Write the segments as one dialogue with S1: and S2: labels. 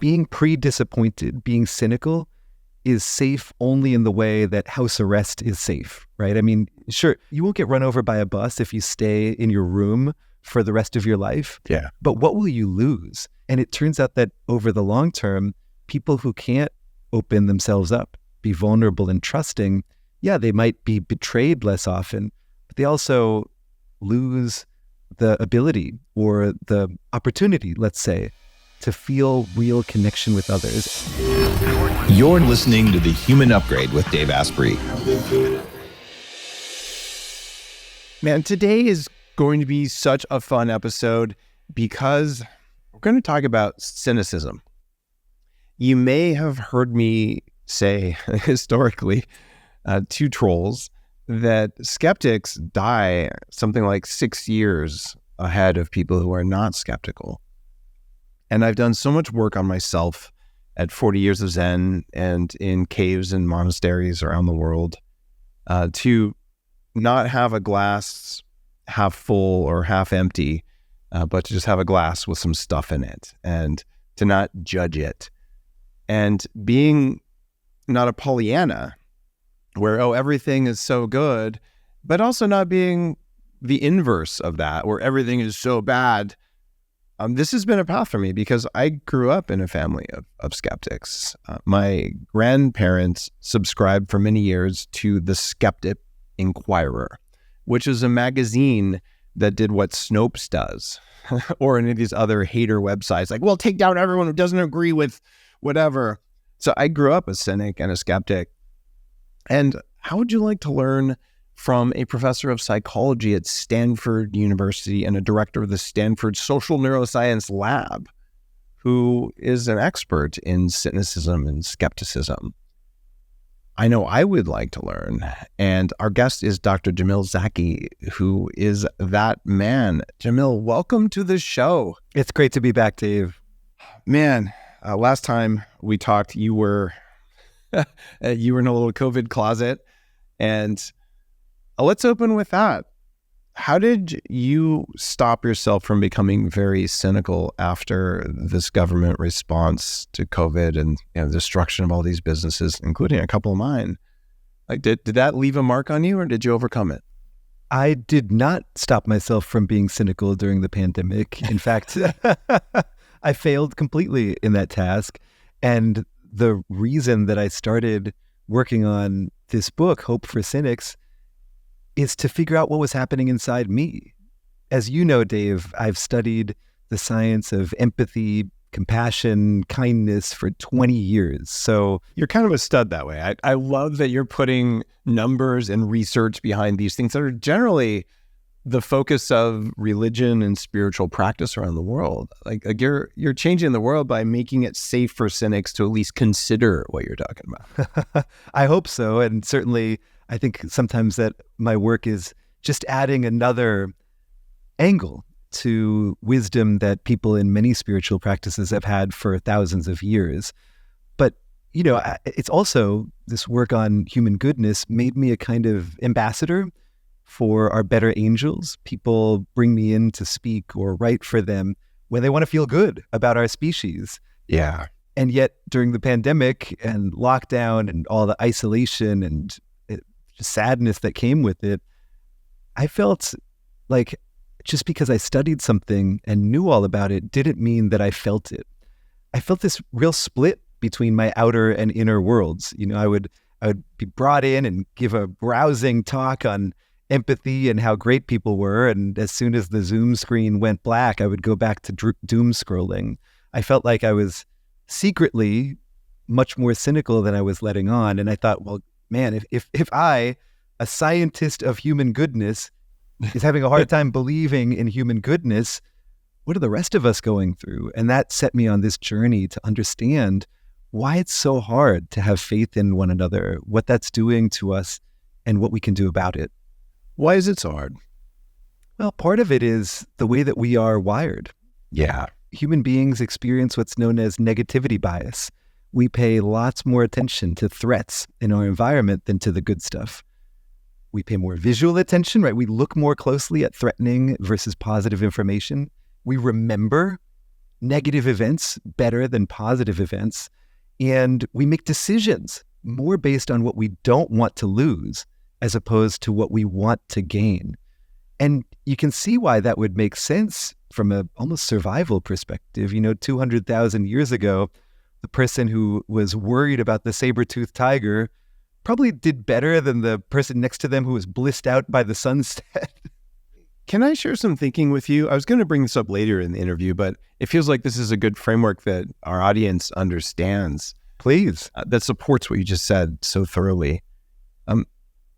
S1: being pre-disappointed, being cynical is safe only in the way that house arrest is safe, right? I mean, sure, you won't get run over by a bus if you stay in your room for the rest of your life.
S2: Yeah.
S1: But what will you lose? And it turns out that over the long term, people who can't open themselves up, be vulnerable and trusting, yeah, they might be betrayed less often, but they also lose the ability or the opportunity, let's say, to feel real connection with others.
S3: You're listening to The Human Upgrade with Dave Asprey.
S2: Man, today is going to be such a fun episode because we're going to talk about cynicism. You may have heard me say historically to trolls that skeptics die something like 6 years ahead of people who are not skeptical. And I've done so much work on myself at 40 years of Zen and in caves and monasteries around the world to not have a glass half full or half empty, but to just have a glass with some stuff in it and to not judge it. And being not a Pollyanna where, oh, everything is so good, but also not being the inverse of that where everything is so bad. This has been a path for me because I grew up in a family of skeptics. My grandparents subscribed for many years to the Skeptic Inquirer, which is a magazine that did what Snopes does, or any of these other hater websites, like, well, take down everyone who doesn't agree with whatever. So I grew up a cynic and a skeptic. And how would you like to learn from a professor of psychology at Stanford University and a director of the Stanford Social Neuroscience Lab, who is an expert in cynicism and skepticism? I know I would like to learn. And our guest is Dr. Jamil Zaki, who is that man. Jamil, welcome to the show.
S1: It's great to be back, Dave.
S2: Man, last time we talked, you were in a little COVID closet. And let's open with that. How did you stop yourself from becoming very cynical after this government response to COVID and the destruction of all these businesses, including a couple of mine? Like, did that leave a mark on you, or did you overcome it?
S1: I did not stop myself from being cynical during the pandemic. In fact, I failed completely in that task. And the reason that I started working on this book, Hope for Cynics, is to figure out what was happening inside me. As you know, Dave, I've studied the science of empathy, compassion, kindness for 20 years. So
S2: you're kind of a stud that way. I love that you're putting numbers and research behind these things that are generally the focus of religion and spiritual practice around the world. Like you're changing the world by making it safe for cynics to at least consider what you're talking about.
S1: I hope so. And certainly, I think sometimes that my work is just adding another angle to wisdom that people in many spiritual practices have had for thousands of years. But, it's also this work on human goodness made me a kind of ambassador for our better angels. People bring me in to speak or write for them when they want to feel good about our species.
S2: Yeah.
S1: And yet during the pandemic and lockdown and all the isolation and sadness that came with it, I felt like just because I studied something and knew all about it didn't mean that I felt it. I felt this real split between my outer and inner worlds. I would be brought in and give a rousing talk on empathy and how great people were, and as soon as the Zoom screen went black, I would go back to doom scrolling. I felt like I was secretly much more cynical than I was letting on, and I thought, well, man, if I, a scientist of human goodness, is having a hard time believing in human goodness, what are the rest of us going through? And that set me on this journey to understand why it's so hard to have faith in one another, what that's doing to us, and what we can do about it.
S2: Why is it so hard?
S1: Well, part of it is the way that we are wired.
S2: Yeah.
S1: Human beings experience what's known as negativity bias. We pay lots more attention to threats in our environment than to the good stuff. We pay more visual attention, right? We look more closely at threatening versus positive information. We remember negative events better than positive events. And we make decisions more based on what we don't want to lose as opposed to what we want to gain. And you can see why that would make sense from a almost survival perspective. 200,000 years ago, the person who was worried about the saber-toothed tiger probably did better than the person next to them who was blissed out by the sunset.
S2: Can I share some thinking with you? I was going to bring this up later in the interview, but it feels like this is a good framework that our audience understands.
S1: Please.
S2: That supports what you just said so thoroughly.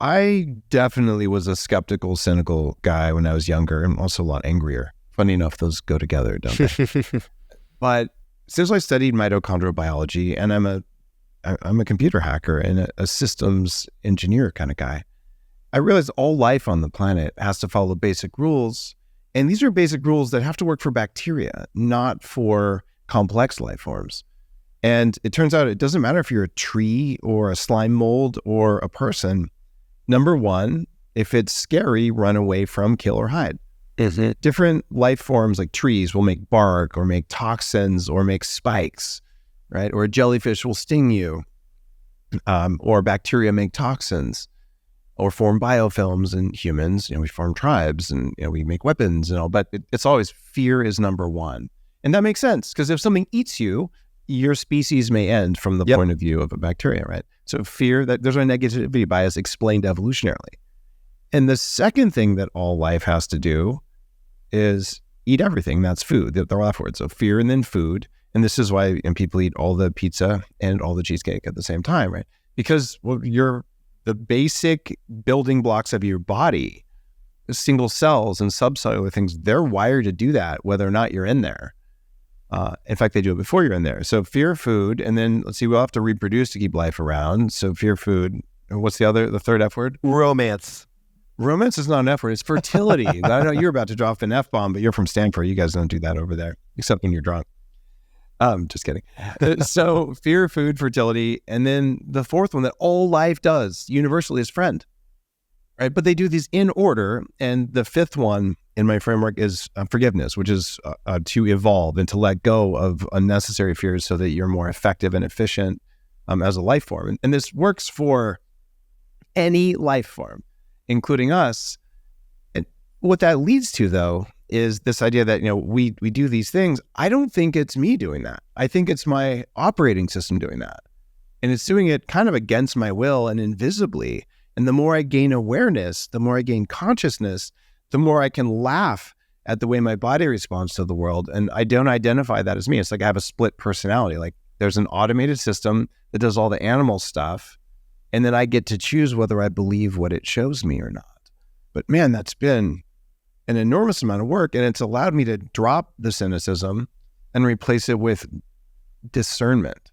S2: I definitely was a skeptical, cynical guy when I was younger, and also a lot angrier. Funny enough, those go together, don't they? But since I studied mitochondrial biology, and I'm a computer hacker and a systems engineer kind of guy, I realized all life on the planet has to follow basic rules. And these are basic rules that have to work for bacteria, not for complex life forms. And it turns out it doesn't matter if you're a tree or a slime mold or a person. Number one, if it's scary, run away from, kill, or hide. Different life forms like trees will make bark or make toxins or make spikes, right? Or a jellyfish will sting you, or bacteria make toxins or form biofilms. In humans, we form tribes and we make weapons and all, but it's always fear is number one. And that makes sense because if something eats you, your species may end from the point of view of a bacteria, right? So fear, that there's a negativity bias explained evolutionarily. And the second thing that all life has to do is eat everything. That's food. They're all afterwards. So fear and then food. And this is why people eat all the pizza and all the cheesecake at the same time, right? Because the basic building blocks of your body, single cells and subcellular things, they're wired to do that whether or not you're in there. In fact, they do it before you're in there. So fear, food, and then let's see, we'll have to reproduce to keep life around. So fear, food. What's the third F word?
S1: Romance.
S2: Romance is not an F word. It's fertility. I know you're about to drop an F-bomb, but you're from Stanford. You guys don't do that over there, except when you're drunk. Just kidding. So fear, food, fertility. And then the fourth one that all life does universally is friend, right? But they do these in order. And the fifth one in my framework is forgiveness, which is to evolve and to let go of unnecessary fears so that you're more effective and efficient as a life form. And this works for any life form, including us. And what that leads to, though, is this idea that, we do these things. I don't think it's me doing that. I think it's my operating system doing that. And it's doing it kind of against my will and invisibly. And the more I gain awareness, the more I gain consciousness, the more I can laugh at the way my body responds to the world. And I don't identify that as me. It's like I have a split personality. Like there's an automated system that does all the animal stuff. And then I get to choose whether I believe what it shows me or not. But man, that's been an enormous amount of work. And it's allowed me to drop the cynicism and replace it with discernment.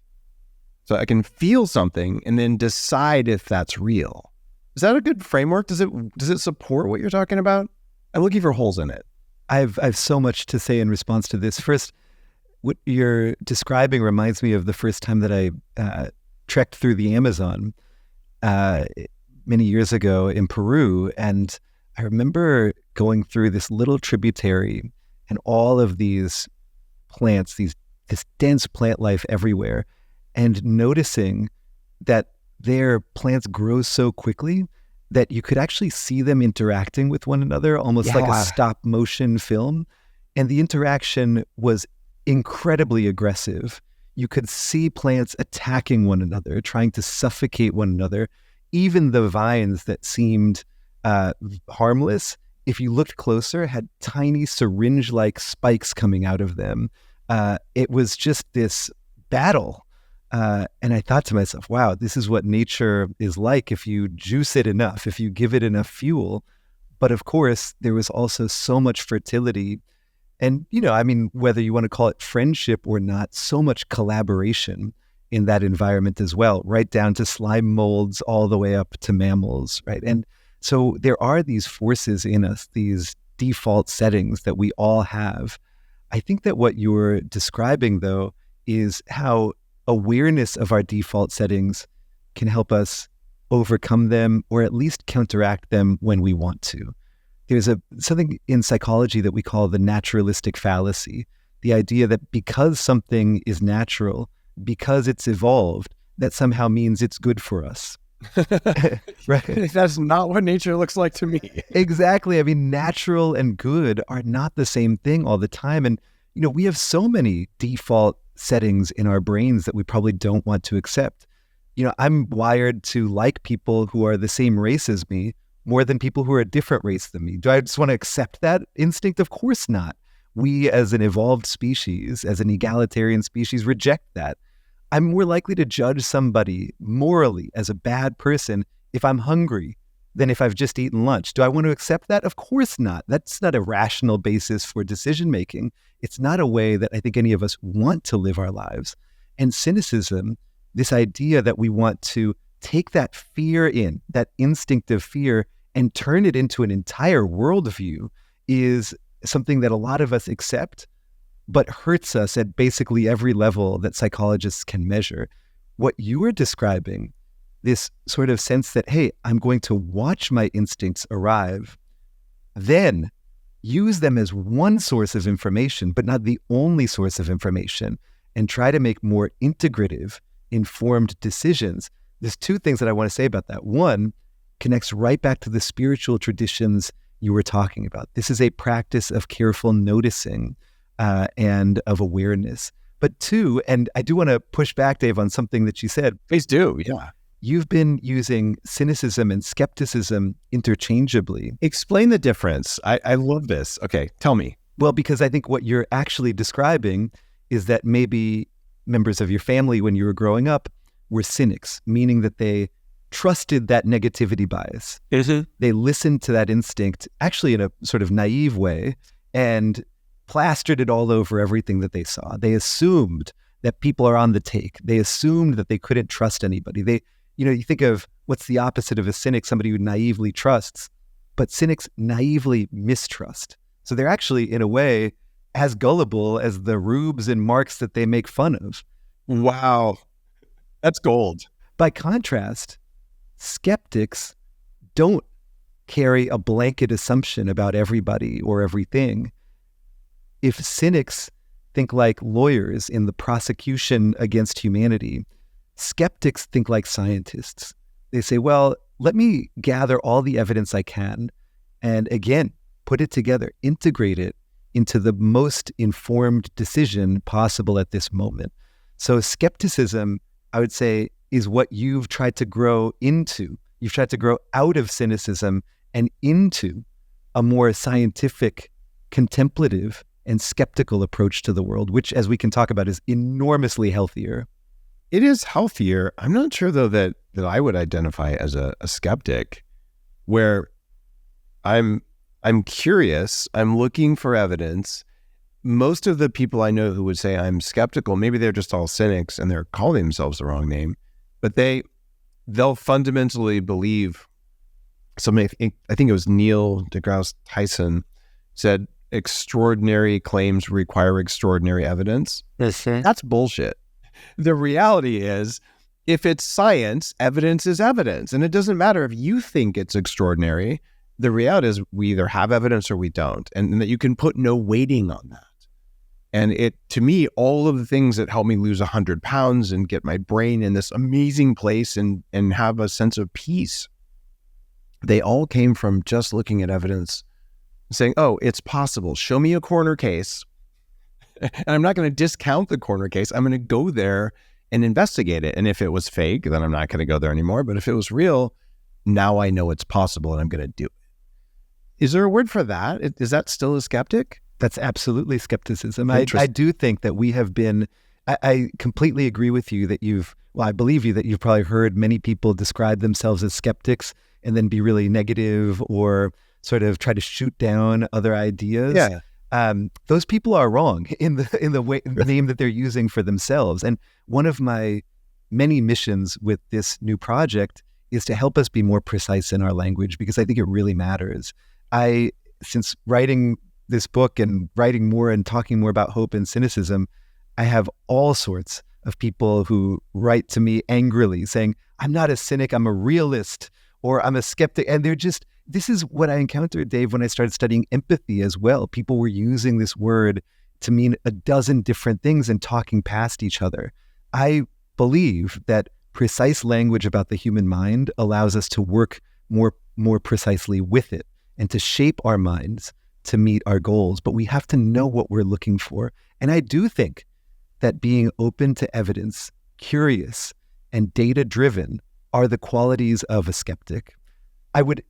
S2: So I can feel something and then decide if that's real. Is that a good framework? Does it support what you're talking about? I'm looking for holes in it.
S1: I've so much to say in response to this. First, what you're describing reminds me of the first time that I trekked through the Amazon many years ago in Peru. And I remember going through this little tributary and all of these plants, this dense plant life everywhere, and noticing that their plants grow so quickly that you could actually see them interacting with one another, almost like a stop motion film. And the interaction was incredibly aggressive. You could see plants attacking one another, trying to suffocate one another. Even the vines that seemed harmless, if you looked closer, had tiny syringe-like spikes coming out of them. It was just this battle. And I thought to myself, wow, this is what nature is like if you juice it enough, if you give it enough fuel. But of course, there was also so much fertility. And, whether you want to call it friendship or not, so much collaboration in that environment as well, right down to slime molds all the way up to mammals, right? And so there are these forces in us, these default settings that we all have. I think that what you're describing, though, is how awareness of our default settings can help us overcome them or at least counteract them when we want to. There's something in psychology that we call the naturalistic fallacy. the idea that because something is natural, because it's evolved, that somehow means it's good for us. Right?
S2: That's not what nature looks like to me.
S1: Exactly. I mean, natural and good are not the same thing all the time. And, we have so many default settings in our brains that we probably don't want to accept. I'm wired to like people who are the same race as me more than people who are a different race than me. Do I just want to accept that instinct? Of course not. We, as an evolved species, as an egalitarian species, reject that. I'm more likely to judge somebody morally as a bad person if I'm hungry than if I've just eaten lunch. Do I want to accept that? Of course not. That's not a rational basis for decision making. It's not a way that I think any of us want to live our lives. And cynicism, this idea that we want to take that fear in, that instinctive fear, and turn it into an entire worldview, is something that a lot of us accept, but hurts us at basically every level that psychologists can measure. What you are describing, this sort of sense that, hey, I'm going to watch my instincts arrive, then use them as one source of information, but not the only source of information, and try to make more integrative, informed decisions. There's two things that I want to say about that. One connects right back to the spiritual traditions you were talking about. This is a practice of careful noticing and of awareness. But two, and I do want to push back, Dave, on something that you said.
S2: Please do, yeah.
S1: You've been using cynicism and skepticism interchangeably.
S2: Explain the difference. I love this. Okay, tell me.
S1: Well, because I think what you're actually describing is that maybe members of your family when you were growing up were cynics, meaning that they trusted that negativity bias. They listened to that instinct, actually in a sort of naive way, and plastered it all over everything that they saw. They assumed that people are on the take. They assumed that they couldn't trust anybody. You think of what's the opposite of a cynic, somebody who naively trusts, but cynics naively mistrust. So they're actually, in a way, as gullible as the rubes and marks that they make fun of.
S2: Wow. That's gold.
S1: By contrast, skeptics don't carry a blanket assumption about everybody or everything. If cynics think like lawyers in the prosecution against humanity, skeptics think like scientists. They say, well, let me gather all the evidence I can and, again, put it together, integrate it into the most informed decision possible at this moment. So skepticism, I would say, is what you've tried to grow into. You've tried to grow out of cynicism and into a more scientific, contemplative, and skeptical approach to the world, which, as we can talk about, is enormously healthier.
S2: It is healthier. I'm not sure, though, that I would identify as a skeptic, where I'm curious, I'm looking for evidence. Most of the people I know who would say I'm skeptical, maybe they're just all cynics and they're calling themselves the wrong name, but they'll fundamentally believe something. I think it was Neil deGrasse Tyson said, extraordinary claims require extraordinary evidence. That's bullshit. The reality is, if it's science, evidence is evidence. And it doesn't matter if you think it's extraordinary. The reality is we either have evidence or we don't. And that you can put no weighting on that. And to me, all of the things that help me lose 100 pounds and get my brain in this amazing place and have a sense of peace, they all came from just looking at evidence, saying, oh, it's possible. Show me a corner case. And I'm not going to discount the corner case. I'm going to go there and investigate it. And if it was fake, then I'm not going to go there anymore. But if it was real, now I know it's possible and I'm going to do it. Is there a word for that? Is that still a skeptic?
S1: That's absolutely skepticism. I do think that we have been, I completely agree with you that I believe you that you've probably heard many people describe themselves as skeptics and then be really negative or sort of try to shoot down other ideas.
S2: Yeah.
S1: Those people are wrong in the name that they're using for themselves. And one of my many missions with this new project is to help us be more precise in our language, because I think it really matters. Since writing this book and writing more and talking more about hope and cynicism, I have all sorts of people who write to me angrily saying, I'm not a cynic, I'm a realist, or I'm a skeptic. And this is what I encountered, Dave, when I started studying empathy as well. People were using this word to mean a dozen different things and talking past each other. I believe that precise language about the human mind allows us to work more precisely with it and to shape our minds to meet our goals. But we have to know what we're looking for. And I do think that being open to evidence, curious, and data-driven are the qualities of a skeptic. I would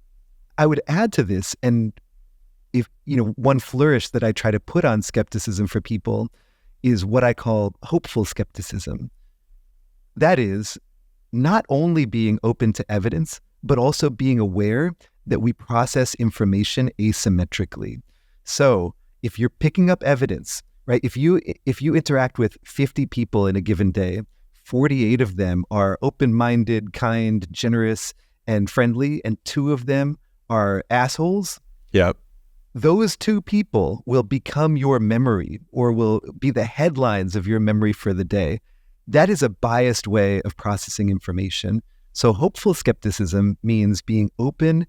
S1: add to this, and if one flourish that I try to put on skepticism for people is what I call hopeful skepticism. That is not only being open to evidence, but also being aware that we process information asymmetrically. So if you're picking up evidence, right? If you interact with 50 people in a given day, 48 of them are open-minded, kind, generous, and friendly, and 2 of them are assholes.
S2: Yep.
S1: Those 2 people will become your memory or will be the headlines of your memory for the day. That is a biased way of processing information. So hopeful skepticism means being open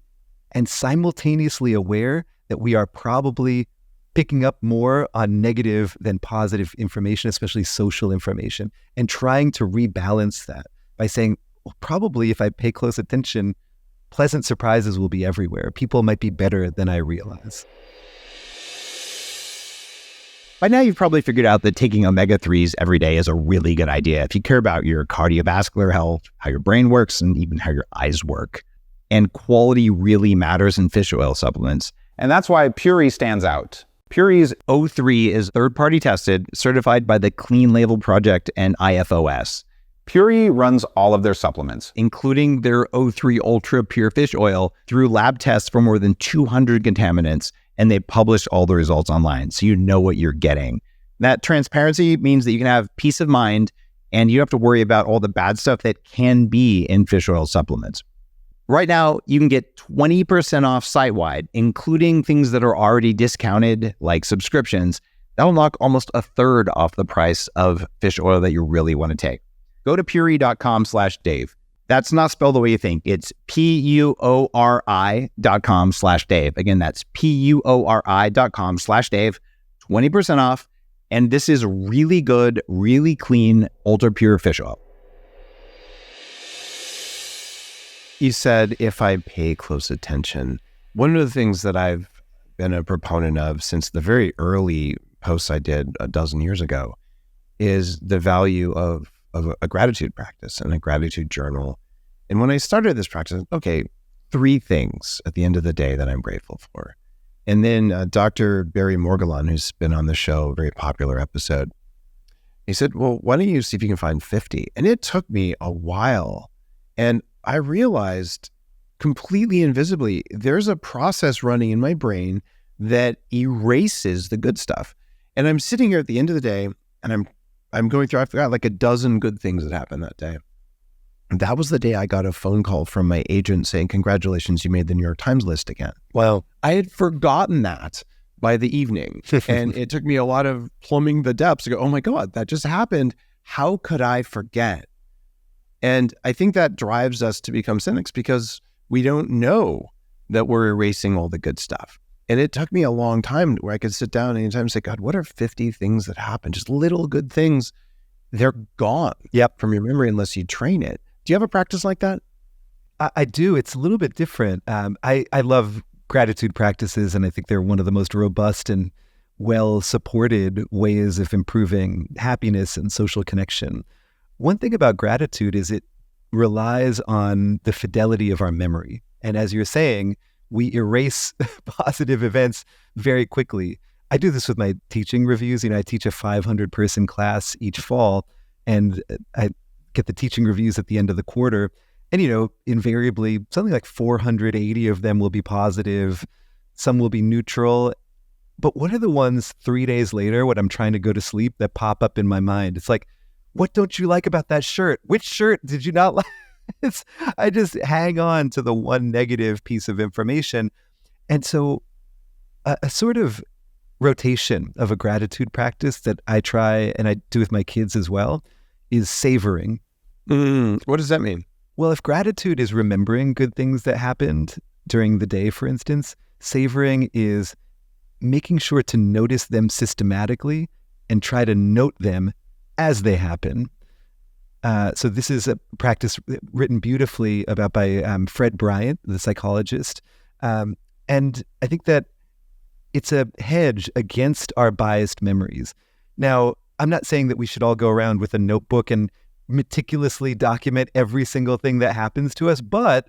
S1: and simultaneously aware that we are probably picking up more on negative than positive information, especially social information, and trying to rebalance that by saying, well, probably if I pay close attention, pleasant surprises will be everywhere. People might be better than I realize.
S4: By now, you've probably figured out that taking omega-3s every day is a really good idea if you care about your cardiovascular health, how your brain works, and even how your eyes work. And quality really matters in fish oil supplements.
S5: And that's why Puri stands out.
S4: Puri's O3 is third-party tested, certified by the Clean Label Project and IFOS,
S5: Puri runs all of their supplements,
S4: including their O3 Ultra Pure Fish Oil, through lab tests for more than 200 contaminants, and they publish all the results online, so you know what you're getting. That transparency means that you can have peace of mind, and you don't have to worry about all the bad stuff that can be in fish oil supplements. Right now, you can get 20% off site-wide, including things that are already discounted, like subscriptions. That'll knock almost a third off the price of fish oil that you really want to take. Go to puri.com/Dave. That's not spelled the way you think. It's PUORI.com/Dave. Again, that's PUORI.com/Dave. 20% off. And this is really good, really clean, ultra pure fish oil.
S2: You said, if I pay close attention. One of the things that I've been a proponent of since the very early posts I did a dozen years ago is the value of a gratitude practice and a gratitude journal. And when I started this practice, okay, 3 things at the end of the day that I'm grateful for. And then Dr. Barry Morguelan, who's been on the show, a very popular episode, he said, well, why don't you see if you can find 50? And it took me a while. And I realized completely invisibly, there's a process running in my brain that erases the good stuff. And I'm sitting here at the end of the day and I'm going through, I forgot like a dozen good things that happened that day. And that was the day I got a phone call from my agent saying, congratulations, you made the New York Times list again. Well, I had forgotten that by the evening. And it took me a lot of plumbing the depths to go, oh my God, that just happened. How could I forget? And I think that drives us to become cynics because we don't know that we're erasing all the good stuff. And it took me a long time where I could sit down anytime and say, God, what are 50 things that happen? Just little good things. They're gone from your memory unless you train it. Do you have a practice like that?
S1: I do. It's a little bit different. I love gratitude practices, and I think they're one of the most robust and well-supported ways of improving happiness and social connection. One thing about gratitude is it relies on the fidelity of our memory. And as you're saying, we erase positive events very quickly. I do this with my teaching reviews. I teach a 500-person class each fall, and I get the teaching reviews at the end of the quarter. And, invariably, something like 480 of them will be positive. Some will be neutral. But what are the ones 3 days later when I'm trying to go to sleep that pop up in my mind? It's like, what don't you like about that shirt? Which shirt did you not like? I just hang on to the one negative piece of information. And so a sort of rotation of a gratitude practice that I try and I do with my kids as well is savoring.
S2: What does that mean?
S1: Well, if gratitude is remembering good things that happened during the day, for instance, savoring is making sure to notice them systematically and try to note them as they happen. So this is a practice written beautifully about by Fred Bryant, the psychologist. And I think that it's a hedge against our biased memories. Now, I'm not saying that we should all go around with a notebook and meticulously document every single thing that happens to us, but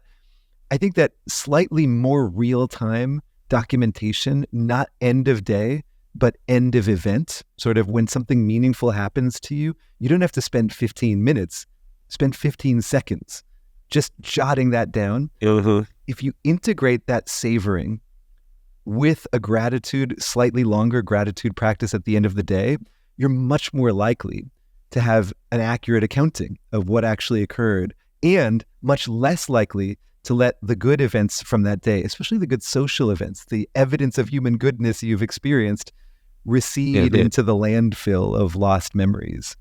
S1: I think that slightly more real-time documentation, not end of day, but end of event, sort of when something meaningful happens to you, you don't have to spend 15 minutes, spend 15 seconds just jotting that down. If you integrate that savoring with a gratitude, slightly longer gratitude practice at the end of the day, you're much more likely to have an accurate accounting of what actually occurred, and much less likely to let the good events from that day, especially the good social events, the evidence of human goodness you've experienced, recede into the landfill of lost memories.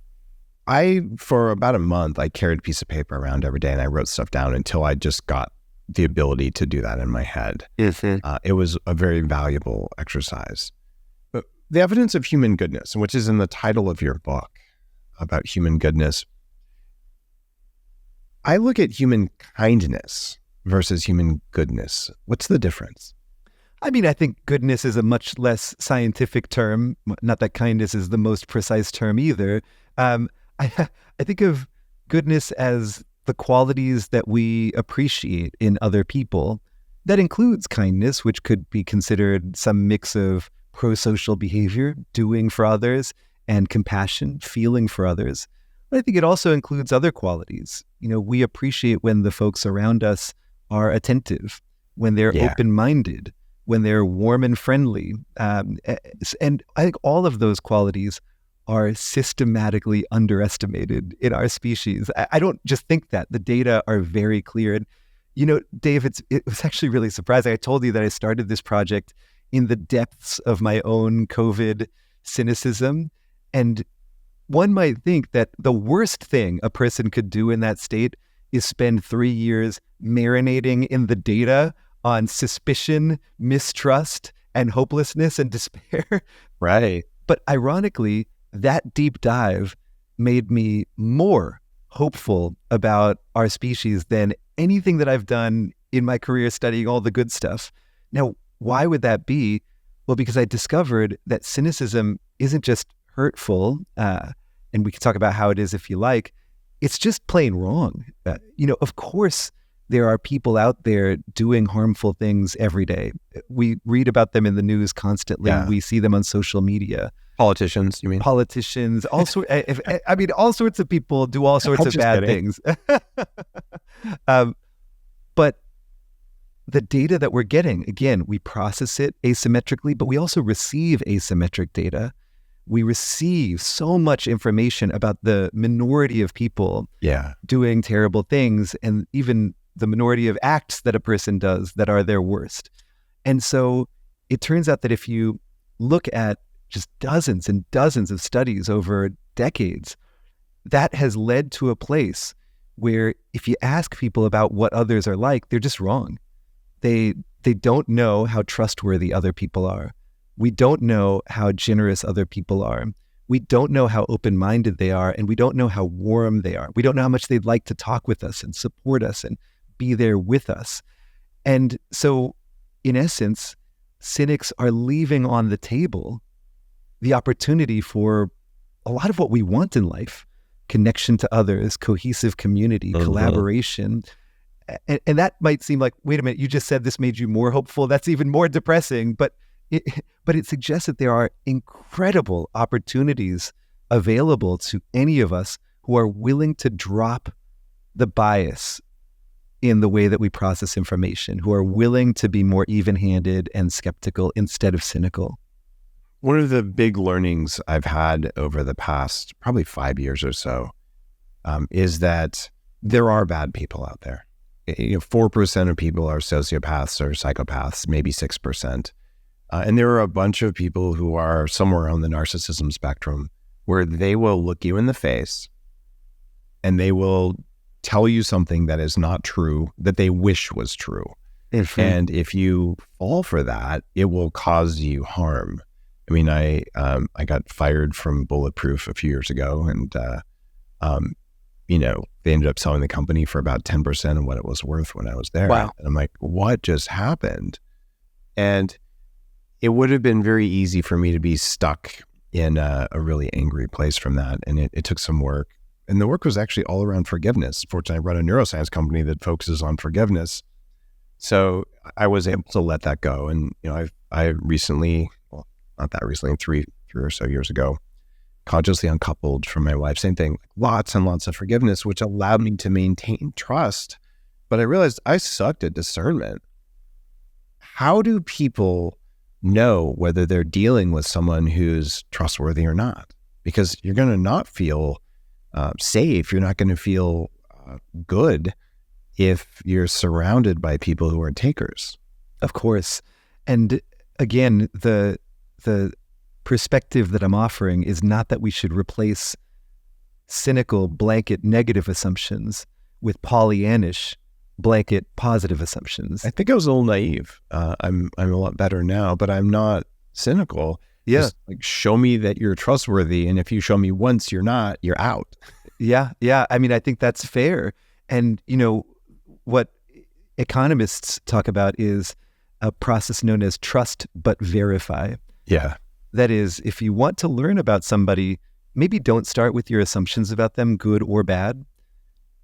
S2: For about a month, I carried a piece of paper around every day and I wrote stuff down until I just got the ability to do that in my head. It was a very valuable exercise. But the evidence of human goodness, which is in the title of your book about human goodness, I look at human kindness versus human goodness. What's the difference?
S1: I mean, I think goodness is a much less scientific term. Not that kindness is the most precise term either. I think of goodness as the qualities that we appreciate in other people. That includes kindness, which could be considered some mix of pro-social behavior, doing for others, and compassion, feeling for others. But I think it also includes other qualities. You know, we appreciate when the folks around us are attentive, when they're open-minded, when they're warm and friendly. And I think all of those qualities are systematically underestimated in our species. I don't just think that. The data are very clear. And, you know, Dave, it was actually really surprising. I told you that I started this project in the depths of my own COVID cynicism. And one might think that the worst thing a person could do in that state is spend 3 years marinating in the data on suspicion, mistrust, and hopelessness and despair.
S2: Right.
S1: But ironically, that deep dive made me more hopeful about our species than anything that I've done in my career studying all the good stuff. Now, why would that be? Well, because I discovered that cynicism isn't just hurtful, and we can talk about how it is if you like. It's just plain wrong. Of course, there are people out there doing harmful things every day. We read about them in the news constantly. Yeah. We see them on social media.
S2: Politicians, you mean?
S1: Politicians, all sorts of people do all sorts of bad things. But the data that we're getting, again, we process it asymmetrically, but we also receive asymmetric data. We receive so much information about the minority of people doing terrible things, and even the minority of acts that a person does that are their worst. And so it turns out that if you look at just dozens and dozens of studies over decades, that has led to a place where if you ask people about what others are like, they're just wrong. They don't know how trustworthy other people are. We don't know how generous other people are. We don't know how open-minded they are, and we don't know how warm they are. We don't know how much they'd like to talk with us and support us and be there with us. And so, in essence, cynics are leaving on the table the opportunity for a lot of what we want in life: connection to others, cohesive community, collaboration. And that might seem like, wait a minute, you just said this made you more hopeful. That's even more depressing. But it suggests that there are incredible opportunities available to any of us who are willing to drop the bias in the way that we process information, who are willing to be more even-handed and skeptical instead of cynical.
S2: One of the big learnings I've had over the past probably 5 years or so is that there are bad people out there. 4% of people are sociopaths or psychopaths, maybe 6%. And there are a bunch of people who are somewhere on the narcissism spectrum where they will look you in the face and they will tell you something that is not true, that they wish was true. And if you fall for that, it will cause you harm. I mean, I got fired from Bulletproof a few years ago, and they ended up selling the company for about 10% of what it was worth when I was there.
S1: Wow.
S2: And I'm like, what just happened? And it would have been very easy for me to be stuck in a really angry place from that. And it took some work. And the work was actually all around forgiveness. Fortunately, I run a neuroscience company that focuses on forgiveness. So I was able to let that go. And, I recently, well, not that recently, three or so years ago, consciously uncoupled from my wife. Same thing, lots and lots of forgiveness, which allowed me to maintain trust. But I realized I sucked at discernment. How do people know whether they're dealing with someone who's trustworthy or not? Because you're going to not feel safe. You're not going to feel good if you're surrounded by people who are takers.
S1: Of course. And again, the perspective that I'm offering is not that we should replace cynical blanket negative assumptions with Pollyannish blanket positive assumptions.
S2: I think I was a little naive. I'm a lot better now, but I'm not cynical.
S1: Yeah.
S2: Just like, show me that you're trustworthy. And if you show me once you're not, you're out.
S1: Yeah. I mean, I think that's fair. And, what economists talk about is a process known as trust but verify.
S2: Yeah.
S1: That is, if you want to learn about somebody, maybe don't start with your assumptions about them, good or bad.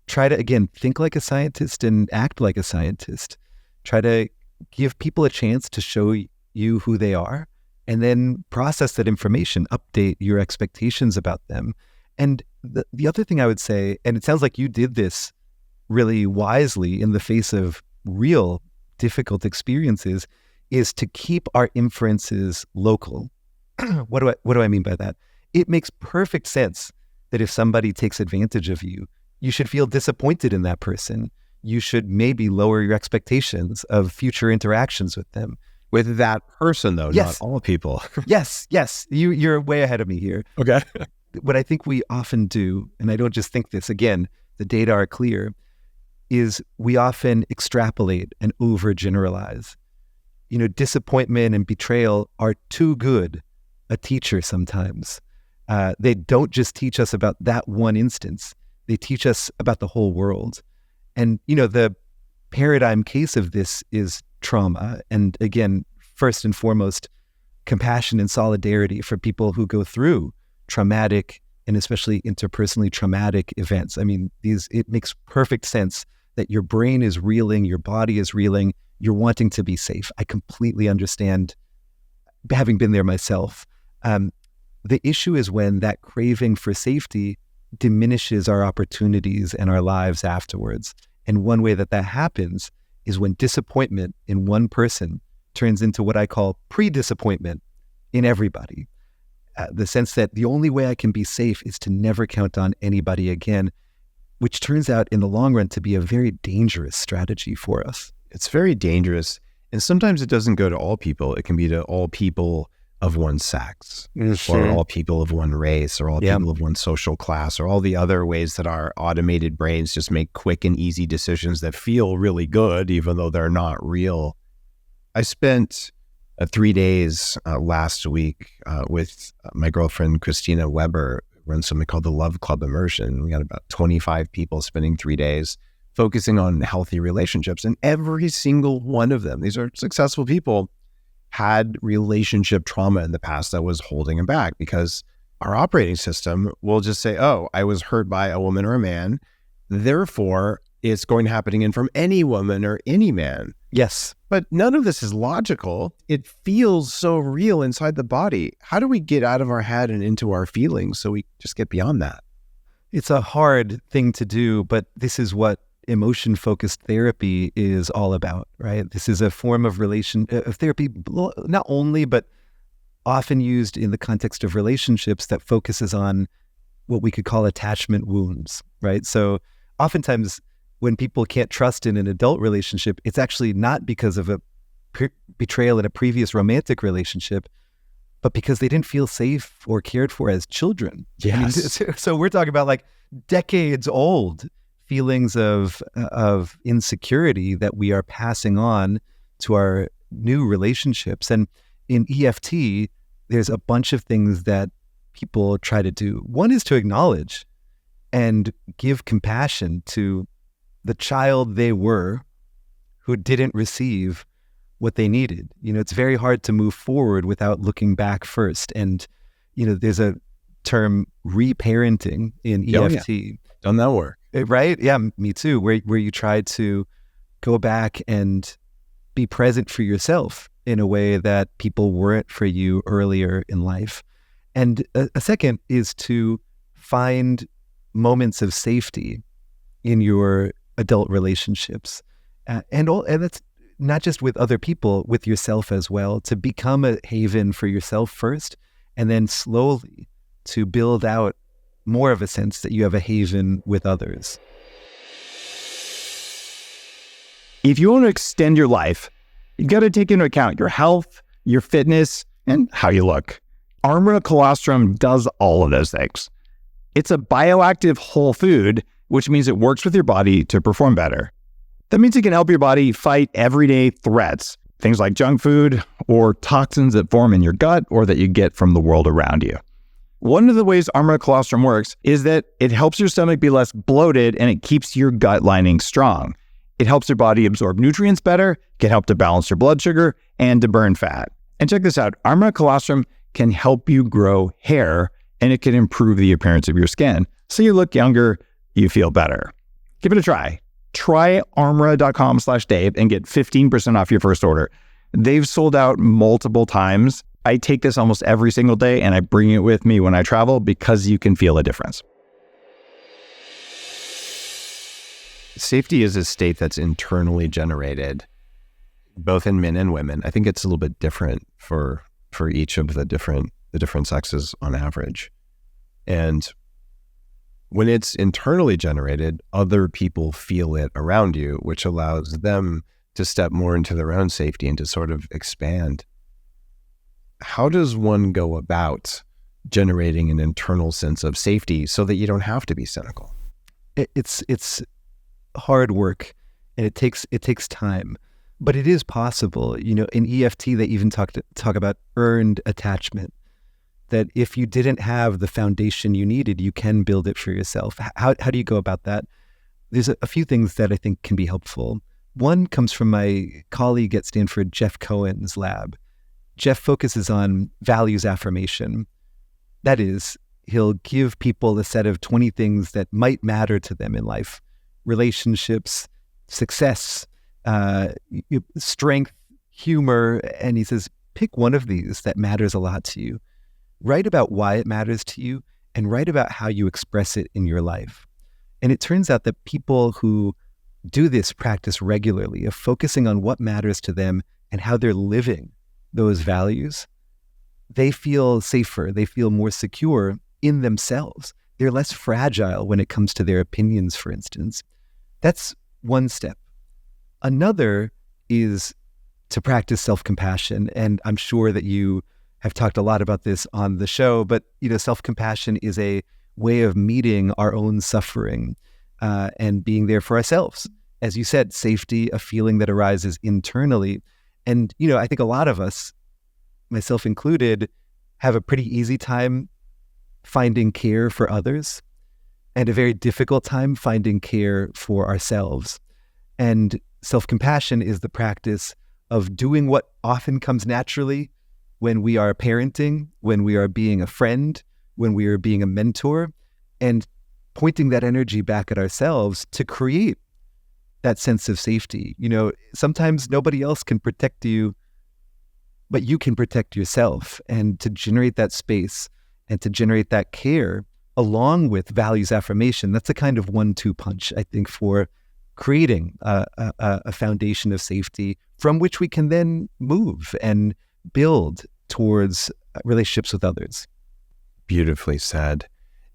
S1: Try to, again, think like a scientist and act like a scientist. Try to give people a chance to show you who they are, and then process that information, update your expectations about them. And the other thing I would say, and it sounds like you did this really wisely in the face of real difficult experiences, is to keep our inferences local. What do I mean by that? It makes perfect sense that if somebody takes advantage of you, you should feel disappointed in that person. You should maybe lower your expectations of future interactions with them.
S2: With that person, though,
S1: Yes.
S2: not all people.
S1: Yes. You're way ahead of me here.
S2: Okay.
S1: What I think we often do, and I don't just think this, again, the data are clear, is we often extrapolate and overgeneralize. Disappointment and betrayal are too good a teacher sometimes. They don't just teach us about that one instance. They teach us about the whole world. And, the paradigm case of this is trauma. And again, first and foremost, compassion and solidarity for people who go through traumatic and especially interpersonally traumatic events. I mean, it makes perfect sense that your brain is reeling, your body is reeling, you're wanting to be safe. I completely understand, having been there myself. The issue is when that craving for safety diminishes our opportunities and our lives afterwards. And one way that happens is when disappointment in one person turns into what I call pre-disappointment in everybody. The sense that the only way I can be safe is to never count on anybody again, which turns out in the long run to be a very dangerous strategy for us.
S2: It's very dangerous. And sometimes it doesn't go to all people. It can be to all people of one sex, or all people of one race, or all people of one social class, or all the other ways that our automated brains just make quick and easy decisions that feel really good, even though they're not real. I spent 3 days last week with my girlfriend, Christina Weber, runs something called the Love Club Immersion. We got about 25 people spending 3 days focusing on healthy relationships. And every single one of them, these are successful people, had relationship trauma in the past that was holding them back, because our operating system will just say, oh, I was hurt by a woman or a man, therefore it's going to happen again from any woman or any man.
S1: Yes.
S2: But none of this is logical. It feels so real inside the body. How do we get out of our head and into our feelings so we just get beyond that?
S1: It's a hard thing to do, but this is what emotion-focused therapy is all about, right? This is a form of therapy, not only, but often used in the context of relationships that focuses on what we could call attachment wounds, right? So oftentimes when people can't trust in an adult relationship, it's actually not because of a betrayal in a previous romantic relationship, but because they didn't feel safe or cared for as children.
S2: Yes.
S1: I mean, so we're talking about like decades old feelings of insecurity that we are passing on to our new relationships. And in EFT, there's a bunch of things that people try to do. One is to acknowledge and give compassion to the child they were who didn't receive what they needed. It's very hard to move forward without looking back first. And, there's a term reparenting in EFT.
S2: Yeah. Done that work.
S1: Right? Yeah, me too. Where you try to go back and be present for yourself in a way that people weren't for you earlier in life. And a second is to find moments of safety in your adult relationships. And that's not just with other people, with yourself as well, to become a haven for yourself first, and then slowly to build out more of a sense that you have a haven with others.
S4: If you want to extend your life, you've got to take into account your health, your fitness, and how you look. Armra colostrum does all of those things. It's a bioactive whole food, which means it works with your body to perform better. That means it can help your body fight everyday threats, things like junk food or toxins that form in your gut or that you get from the world around you. One of the ways Armra colostrum works is that it helps your stomach be less bloated and it keeps your gut lining strong. It helps your body absorb nutrients better, can help to balance your blood sugar, and to burn fat. And check this out, Armra colostrum can help you grow hair, and it can improve the appearance of your skin. So you look younger, you feel better. Give it a try. Try armra.com/Dave and get 15% off your first order. They've sold out multiple times. I take this almost every single day, and I bring it with me when I travel because you can feel a difference.
S2: Safety is a state that's internally generated, both in men and women. I think it's a little bit different for each of the different sexes on average. And when it's internally generated, other people feel it around you, which allows them to step more into their own safety and to sort of expand. How does one go about generating an internal sense of safety so that you don't have to be cynical?
S1: It's hard work, and it takes time, but it is possible. In EFT, they even talk about earned attachment. That if you didn't have the foundation you needed, you can build it for yourself. How do you go about that? There's a few things that I think can be helpful. One comes from my colleague at Stanford, Jeff Cohen's lab. Jeff focuses on values affirmation. That is, he'll give people a set of 20 things that might matter to them in life: relationships, success, strength, humor. And he says, pick one of these that matters a lot to you. Write about why it matters to you, and write about how you express it in your life. And it turns out that people who do this practice regularly of focusing on what matters to them and how they're living those values, they feel safer, they feel more secure in themselves. They're less fragile when it comes to their opinions, for instance. That's one step. Another is to practice self-compassion. And I'm sure that you have talked a lot about this on the show, but self-compassion is a way of meeting our own suffering and being there for ourselves. As you said, safety, a feeling that arises internally. And, I think a lot of us, myself included, have a pretty easy time finding care for others and a very difficult time finding care for ourselves. And self-compassion is the practice of doing what often comes naturally when we are parenting, when we are being a friend, when we are being a mentor, and pointing that energy back at ourselves to create that sense of safety. Sometimes nobody else can protect you, but you can protect yourself. And to generate that space and to generate that care along with values affirmation, that's a kind of 1-2 punch, I think, for creating a foundation of safety from which we can then move and build towards relationships with others.
S2: Beautifully said.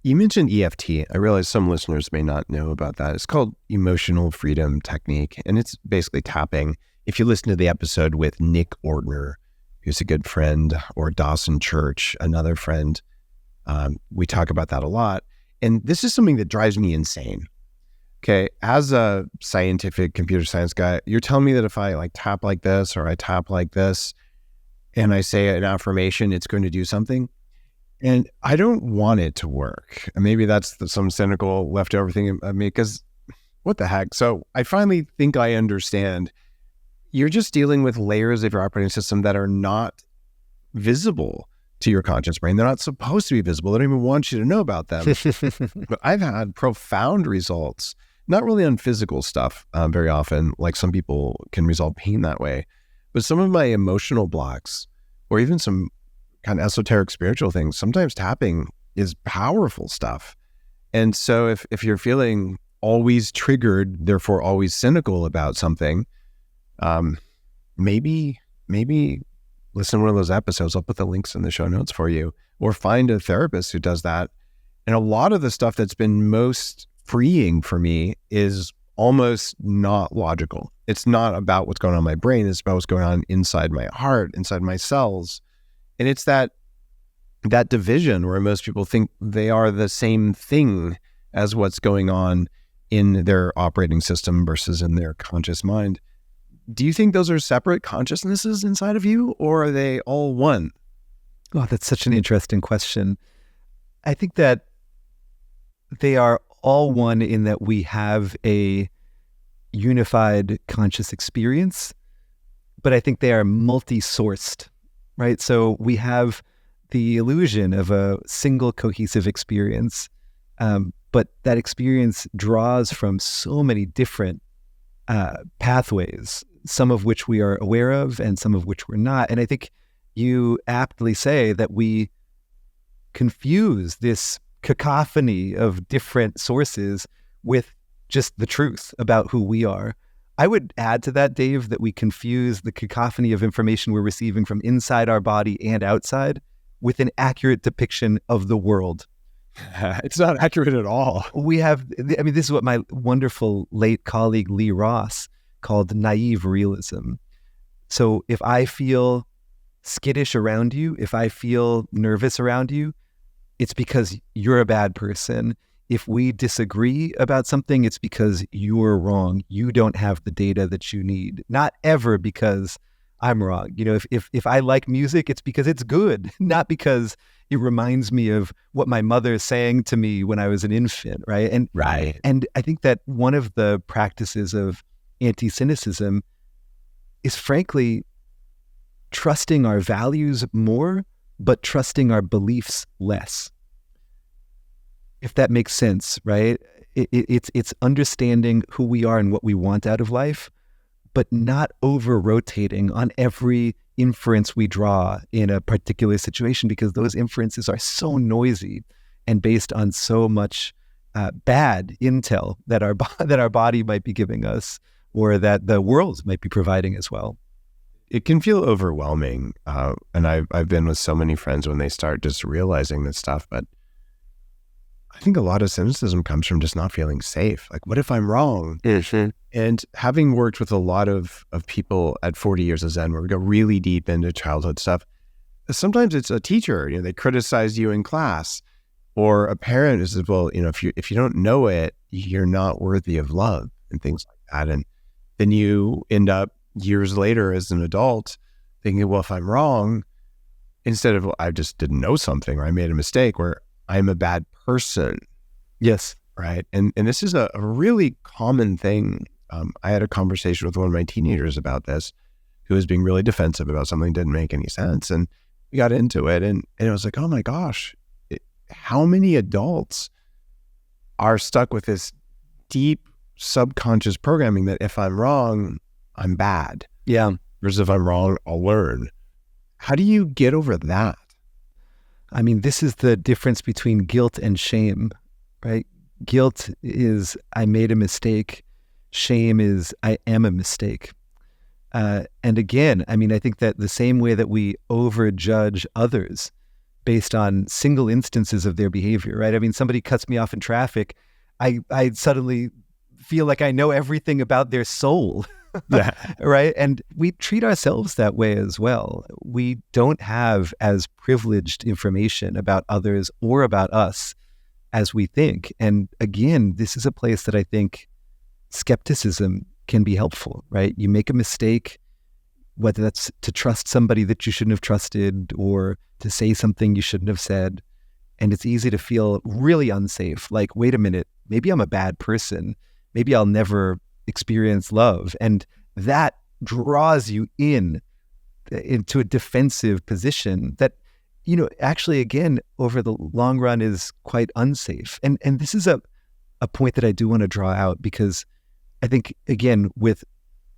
S2: You mentioned EFT. I realize some listeners may not know about that. It's called Emotional Freedom Technique, and it's basically tapping. If you listen to the episode with Nick Ortner, who's a good friend, or Dawson Church, another friend, we talk about that a lot. And this is something that drives me insane. Okay, as a scientific computer science guy, you're telling me that if I like tap like this or I tap like this and I say an affirmation, it's going to do something? And I don't want it to work. And maybe that's some cynical leftover thing of me, because what the heck? So I finally think I understand. You're just dealing with layers of your operating system that are not visible to your conscious brain. They're not supposed to be visible. They don't even want you to know about them. But I've had profound results, not really on physical stuff very often, like some people can resolve pain that way, but some of my emotional blocks or even some kind of esoteric spiritual things, sometimes tapping is powerful stuff. And so if you're feeling always triggered, therefore always cynical about something, maybe listen to one of those episodes. I'll put the links in the show notes for you, or find a therapist who does that. And a lot of the stuff that's been most freeing for me is almost not logical. It's not about what's going on in my brain. It's about what's going on inside my heart, inside my cells. And it's that division where most people think they are the same thing as what's going on in their operating system versus in their conscious mind. Do you think those are separate consciousnesses inside of you, or are they all one?
S1: Oh, that's such an interesting question. I think that they are all one in that we have a unified conscious experience, but I think they are multi-sourced, right? So we have the illusion of a single cohesive experience, but that experience draws from so many different pathways, some of which we are aware of and some of which we're not. And I think you aptly say that we confuse this cacophony of different sources with just the truth about who we are. I would add to that, Dave, that we confuse the cacophony of information we're receiving from inside our body and outside with an accurate depiction of the world.
S2: It's not accurate at all.
S1: This is what my wonderful late colleague Lee Ross called naive realism. So if I feel skittish around you, if I feel nervous around you, it's because you're a bad person. If we disagree about something, it's because you're wrong. You don't have the data that you need. Not ever because I'm wrong. You know, if I like music, it's because it's good, not because it reminds me of what my mother sang to me when I was an infant, right? And I think that one of the practices of anti-cynicism is frankly trusting our values more, but trusting our beliefs less. If that makes sense, right? It's understanding who we are and what we want out of life, but not over-rotating on every inference we draw in a particular situation, because those inferences are so noisy and based on so much bad intel that our body might be giving us, or that the world might be providing as well.
S2: It can feel overwhelming, and I've been with so many friends when they start just realizing this stuff. But I think a lot of cynicism comes from just not feeling safe. Like, what if I'm wrong?
S1: Mm-hmm.
S2: And having worked with a lot of people at 40 Years of Zen, where we go really deep into childhood stuff, sometimes it's a teacher, they criticize you in class, or a parent who says, well, if you don't know it, you're not worthy of love, and things like that. And then you end up years later as an adult thinking, well, if I'm wrong, instead of, well, I just didn't know something, or I made a mistake, or I'm a bad person.
S1: Yes.
S2: Right. And this is a really common thing. I had a conversation with one of my teenagers about this, who was being really defensive about something that didn't make any sense. And we got into it, and it was like, oh my gosh, how many adults are stuck with this deep subconscious programming that if I'm wrong, I'm bad.
S1: Yeah.
S2: Versus if I'm wrong, I'll learn. How do you get over that?
S1: I mean, this is the difference between guilt and shame, right? Guilt is, I made a mistake. Shame is, I am a mistake. And again, I mean, I think that the same way that we overjudge others based on single instances of their behavior, right? I mean, somebody cuts me off in traffic, I suddenly feel like I know everything about their soul.
S2: Yeah.
S1: Right. And we treat ourselves that way as well. We don't have as privileged information about others or about us as we think. And again, this is a place that I think skepticism can be helpful, right? You make a mistake, whether that's to trust somebody that you shouldn't have trusted or to say something you shouldn't have said. And it's easy to feel really unsafe. Like, wait a minute, maybe I'm a bad person. Maybe I'll never experience love. And that draws you into a defensive position that, actually, again, over the long run is quite unsafe. And this is a point that I do want to draw out, because I think, again, with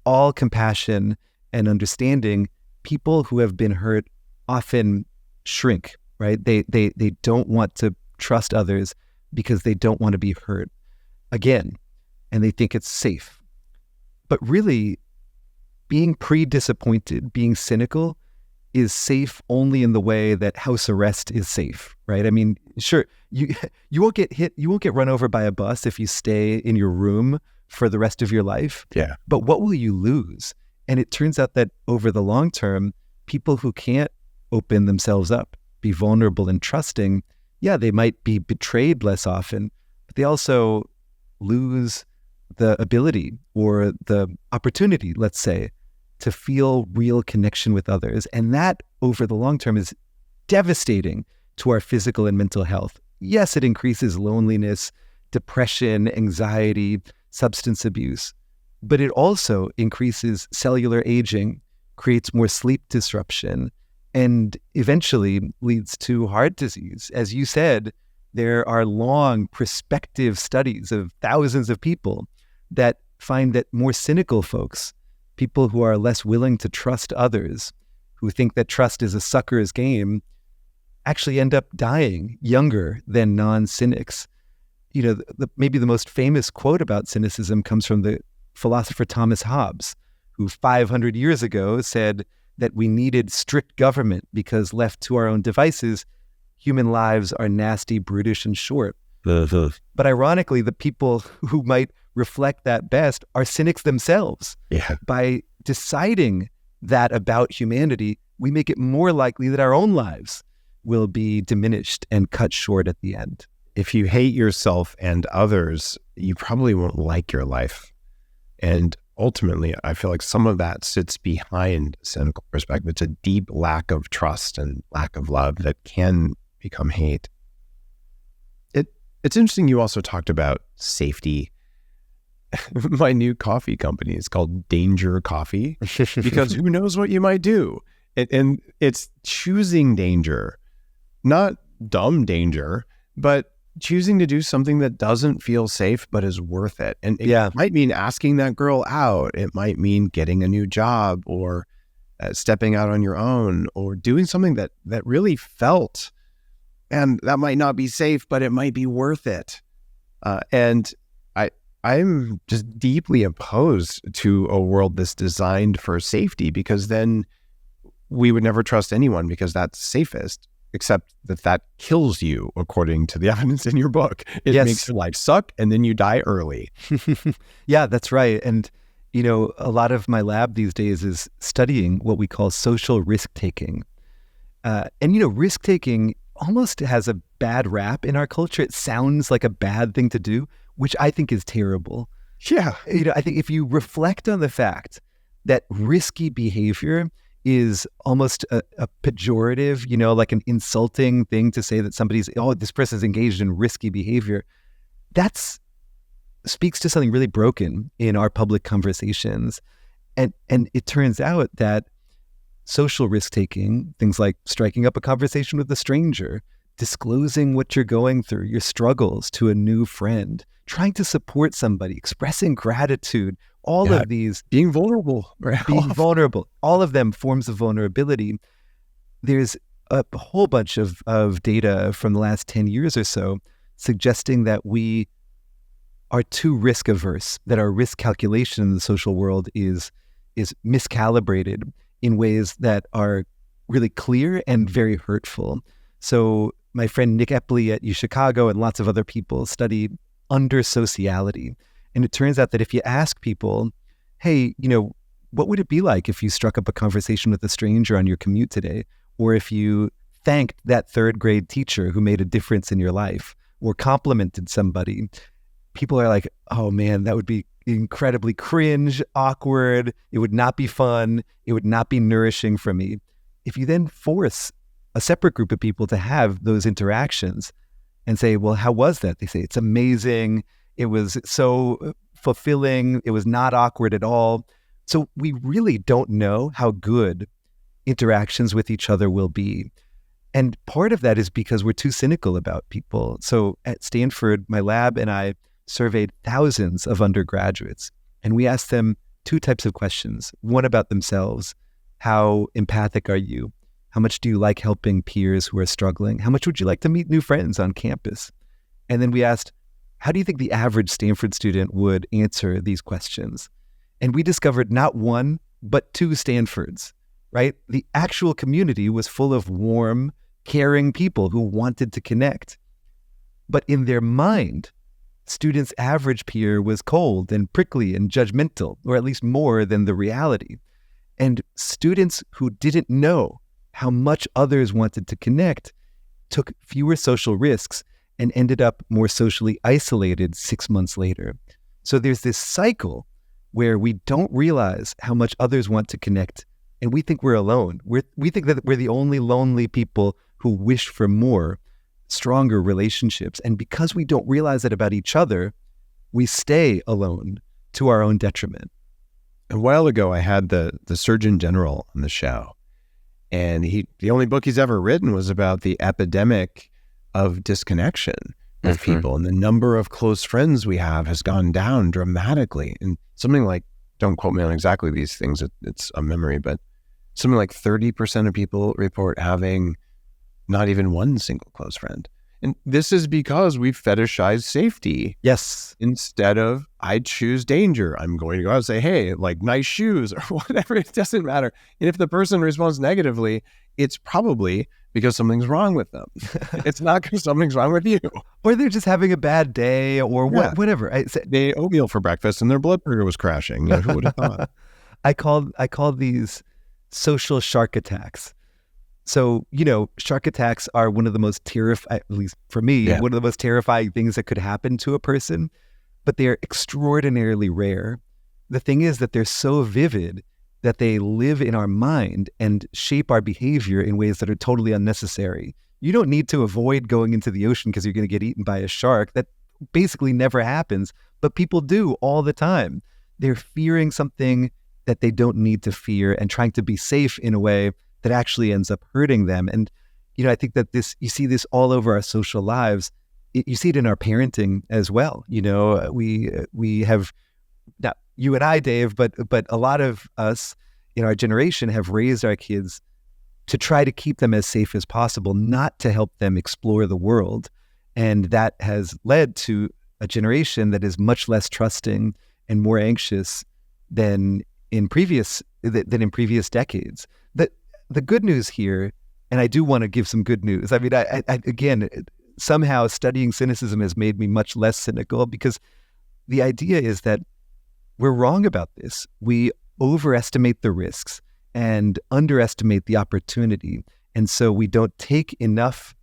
S1: all compassion and understanding, people who have been hurt often shrink, right? They don't want to trust others because they don't want to be hurt again, and they think it's safe. But really, being pre-disappointed, being cynical, is safe only in the way that house arrest is safe, right? I mean, sure, you won't get hit, you won't get run over by a bus if you stay in your room for the rest of your life.
S2: Yeah.
S1: But what will you lose? And it turns out that over the long term, people who can't open themselves up, be vulnerable and trusting, yeah, they might be betrayed less often, but they also lose the ability or the opportunity, let's say, to feel real connection with others. And that over the long term is devastating to our physical and mental health. Yes, it increases loneliness, depression, anxiety, substance abuse, but it also increases cellular aging, creates more sleep disruption, and eventually leads to heart disease. As you said, there are long prospective studies of thousands of people that find that more cynical folks, people who are less willing to trust others, who think that trust is a sucker's game, actually end up dying younger than non-cynics. Maybe the most famous quote about cynicism comes from the philosopher Thomas Hobbes, who 500 years ago said that we needed strict government because left to our own devices, human lives are nasty, brutish, and short. But ironically, the people who might reflect that best are cynics themselves.
S2: Yeah.
S1: By deciding that about humanity, we make it more likely that our own lives will be diminished and cut short at the end.
S2: If you hate yourself and others, you probably won't like your life. And ultimately, I feel like some of that sits behind cynical perspective. It's a deep lack of trust and lack of love that can become hate. It's interesting you also talked about safety. My new coffee company is called Danger Coffee because who knows what you might do. And it's choosing danger, not dumb danger, but choosing to do something that doesn't feel safe but is worth it. And it might mean asking that girl out. It might mean getting a new job or stepping out on your own or doing something that really felt. And that might not be safe, but it might be worth it. And I'm just deeply opposed to a world that's designed for safety, because then we would never trust anyone because that's safest, except that kills you, according to the evidence in your book. It makes your life suck and then you die early.
S1: Yeah, that's right. And, a lot of my lab these days is studying what we call social risk-taking. And risk-taking almost has a bad rap in our culture. It sounds like a bad thing to do, which I think is terrible.
S2: Yeah.
S1: I think if you reflect on the fact that risky behavior is almost a pejorative, like an insulting thing to say that this person's engaged in risky behavior, that speaks to something really broken in our public conversations. And it turns out that social risk-taking, things like striking up a conversation with a stranger, disclosing what you're going through, your struggles to a new friend, trying to support somebody, expressing gratitude, all of these...
S2: Being vulnerable.
S1: All of them forms of vulnerability. There's a whole bunch of data from the last 10 years or so suggesting that we are too risk averse, that our risk calculation in the social world is miscalibrated in ways that are really clear and very hurtful. So my friend Nick Epley at UChicago and lots of other people study under sociality. And it turns out that if you ask people, hey, what would it be like if you struck up a conversation with a stranger on your commute today? Or if you thanked that third grade teacher who made a difference in your life or complimented somebody? People are like, oh man, that would be incredibly cringe, awkward. It would not be fun. It would not be nourishing for me. If you then force a separate group of people to have those interactions and say, well, how was that? They say, it's amazing. It was so fulfilling. It was not awkward at all. So we really don't know how good interactions with each other will be. And part of that is because we're too cynical about people. So at Stanford, my lab and I surveyed thousands of undergraduates, and we asked them two types of questions. One about themselves. How empathic are you? How much do you like helping peers who are struggling? How much would you like to meet new friends on campus? And then we asked, how do you think the average Stanford student would answer these questions? And we discovered not one, but two Stanfords, right? The actual community was full of warm, caring people who wanted to connect. But in their mind, students' average peer was cold and prickly and judgmental, or at least more than the reality. And students who didn't know how much others wanted to connect took fewer social risks and ended up more socially isolated 6 months later. So there's this cycle where we don't realize how much others want to connect, and we think we're alone. We think that we're the only lonely people who wish for more, stronger relationships. And because we don't realize that about each other, we stay alone to our own detriment.
S2: A while ago, I had the Surgeon General on the show, and the only book he's ever written was about the epidemic of disconnection with people, and the number of close friends we have has gone down dramatically. And something like, don't quote me on exactly these things, it's a memory, but something like 30% of people report having not even one single close friend. And this is because we've fetishized safety.
S1: Yes.
S2: Instead of, I choose danger. I'm going to go out and say, hey, like nice shoes or whatever. It doesn't matter. And if the person responds negatively, it's probably because something's wrong with them. It's not because something's wrong with you.
S1: Or they're just having a bad day or whatever.
S2: They ate oatmeal for breakfast and their blood pressure was crashing. You know, who would have thought?
S1: I call these social shark attacks. So, shark attacks are one of the most at least for me, one of the most terrifying things that could happen to a person, but they're extraordinarily rare. The thing is that they're so vivid that they live in our mind and shape our behavior in ways that are totally unnecessary. You don't need to avoid going into the ocean because you're going to get eaten by a shark. That basically never happens, but people do all the time. They're fearing something that they don't need to fear and trying to be safe in a way that actually ends up hurting them. And, I think that you see this all over our social lives. You see it in our parenting as well. We have, not you and I, Dave, but a lot of us in our generation have raised our kids to try to keep them as safe as possible, not to help them explore the world. And that has led to a generation that is much less trusting and more anxious than in previous decades. The good news here, and I do want to give some good news. I mean, I again, somehow studying cynicism has made me much less cynical, because the idea is that we're wrong about this. We overestimate the risks and underestimate the opportunity. And so we don't take enough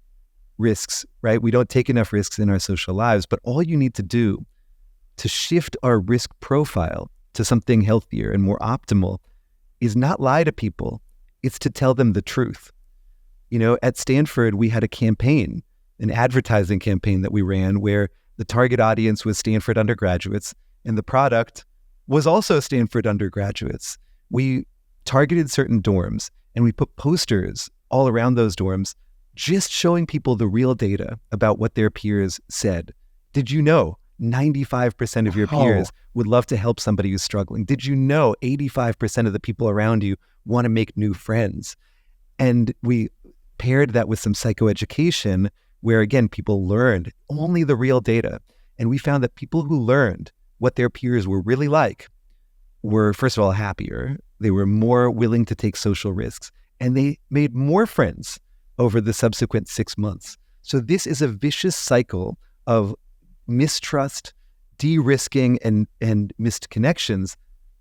S1: risks, right? We don't take enough risks in our social lives. But all you need to do to shift our risk profile to something healthier and more optimal is not lie to people. It's to tell them the truth. At Stanford, we had a campaign, an advertising campaign that we ran where the target audience was Stanford undergraduates and the product was also Stanford undergraduates. We targeted certain dorms and we put posters all around those dorms just showing people the real data about what their peers said. Did you know 95% of your peers would love to help somebody who's struggling? Did you know 85% of the people around you want to make new friends? And we paired that with some psychoeducation where, again, people learned only the real data. And we found that people who learned what their peers were really like were, first of all, happier. They were more willing to take social risks, and they made more friends over the subsequent 6 months. So this is a vicious cycle of mistrust, de-risking, and missed connections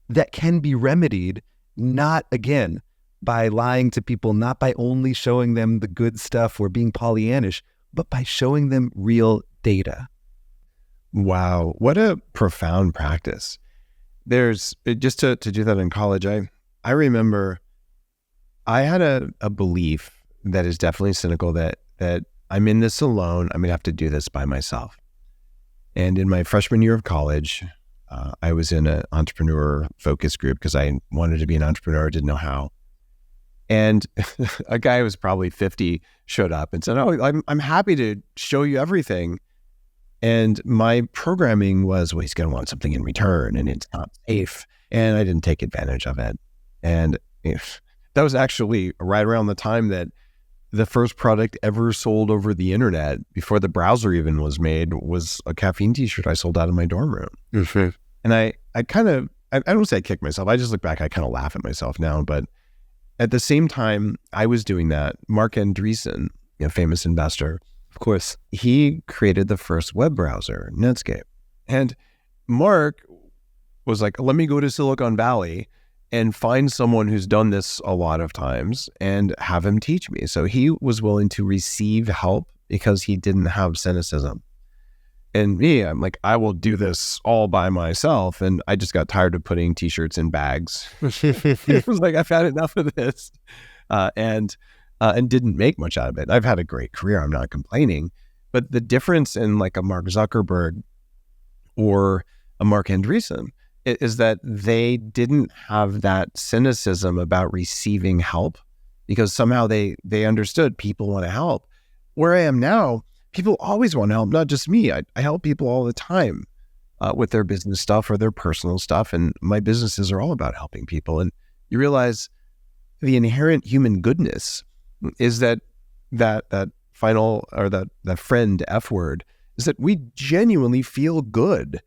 S1: that can be remedied, not, again, by lying to people, not by only showing them the good stuff or being Pollyannish, but by showing them real data.
S2: Wow, what a profound practice. Just to do that in college, I remember I had a belief that is definitely cynical that I'm in this alone. I'm going to have to do this by myself. And in my freshman year of college, I was in an entrepreneur focus group because I wanted to be an entrepreneur, didn't know how. And a guy who was probably 50 showed up and said, "Oh, I'm happy to show you everything." And my programming was, well, he's going to want something in return and it's not safe. And I didn't take advantage of it. And that was actually right around the time that the first product ever sold over the internet, before the browser even was made, was a caffeine t-shirt I sold out of my dorm room.
S1: Mm-hmm.
S2: And I don't say I kicked myself. I just look back, I kind of laugh at myself now. But at the same time I was doing that, Mark Andreessen, famous investor, of course, he created the first web browser, Netscape. And Mark was like, let me go to Silicon Valley and find someone who's done this a lot of times and have him teach me. So he was willing to receive help because he didn't have cynicism. And me, I'm like, I will do this all by myself. And I just got tired of putting t-shirts in bags. It was like, I've had enough of this. And didn't make much out of it. I've had a great career. I'm not complaining. But the difference in like a Mark Zuckerberg or a Mark Andreessen is that they didn't have that cynicism about receiving help, because somehow they understood people want to help. Where I am now, people always want to help, not just me. I help people all the time with their business stuff or their personal stuff. And my businesses are all about helping people. And you realize the inherent human goodness is that final, or that friend F word, is that we genuinely feel good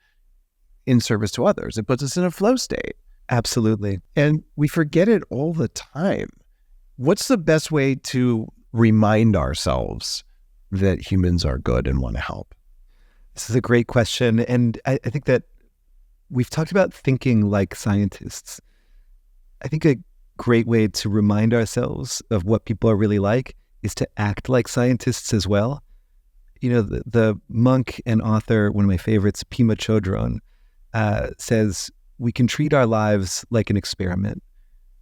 S2: in service to others. It puts us in a flow state.
S1: Absolutely.
S2: And we forget it all the time. What's the best way to remind ourselves that humans are good and want to help?
S1: This is a great question. And I think that we've talked about thinking like scientists. I think a great way to remind ourselves of what people are really like is to act like scientists as well. The monk and author, one of my favorites, Pema Chodron, says we can treat our lives like an experiment.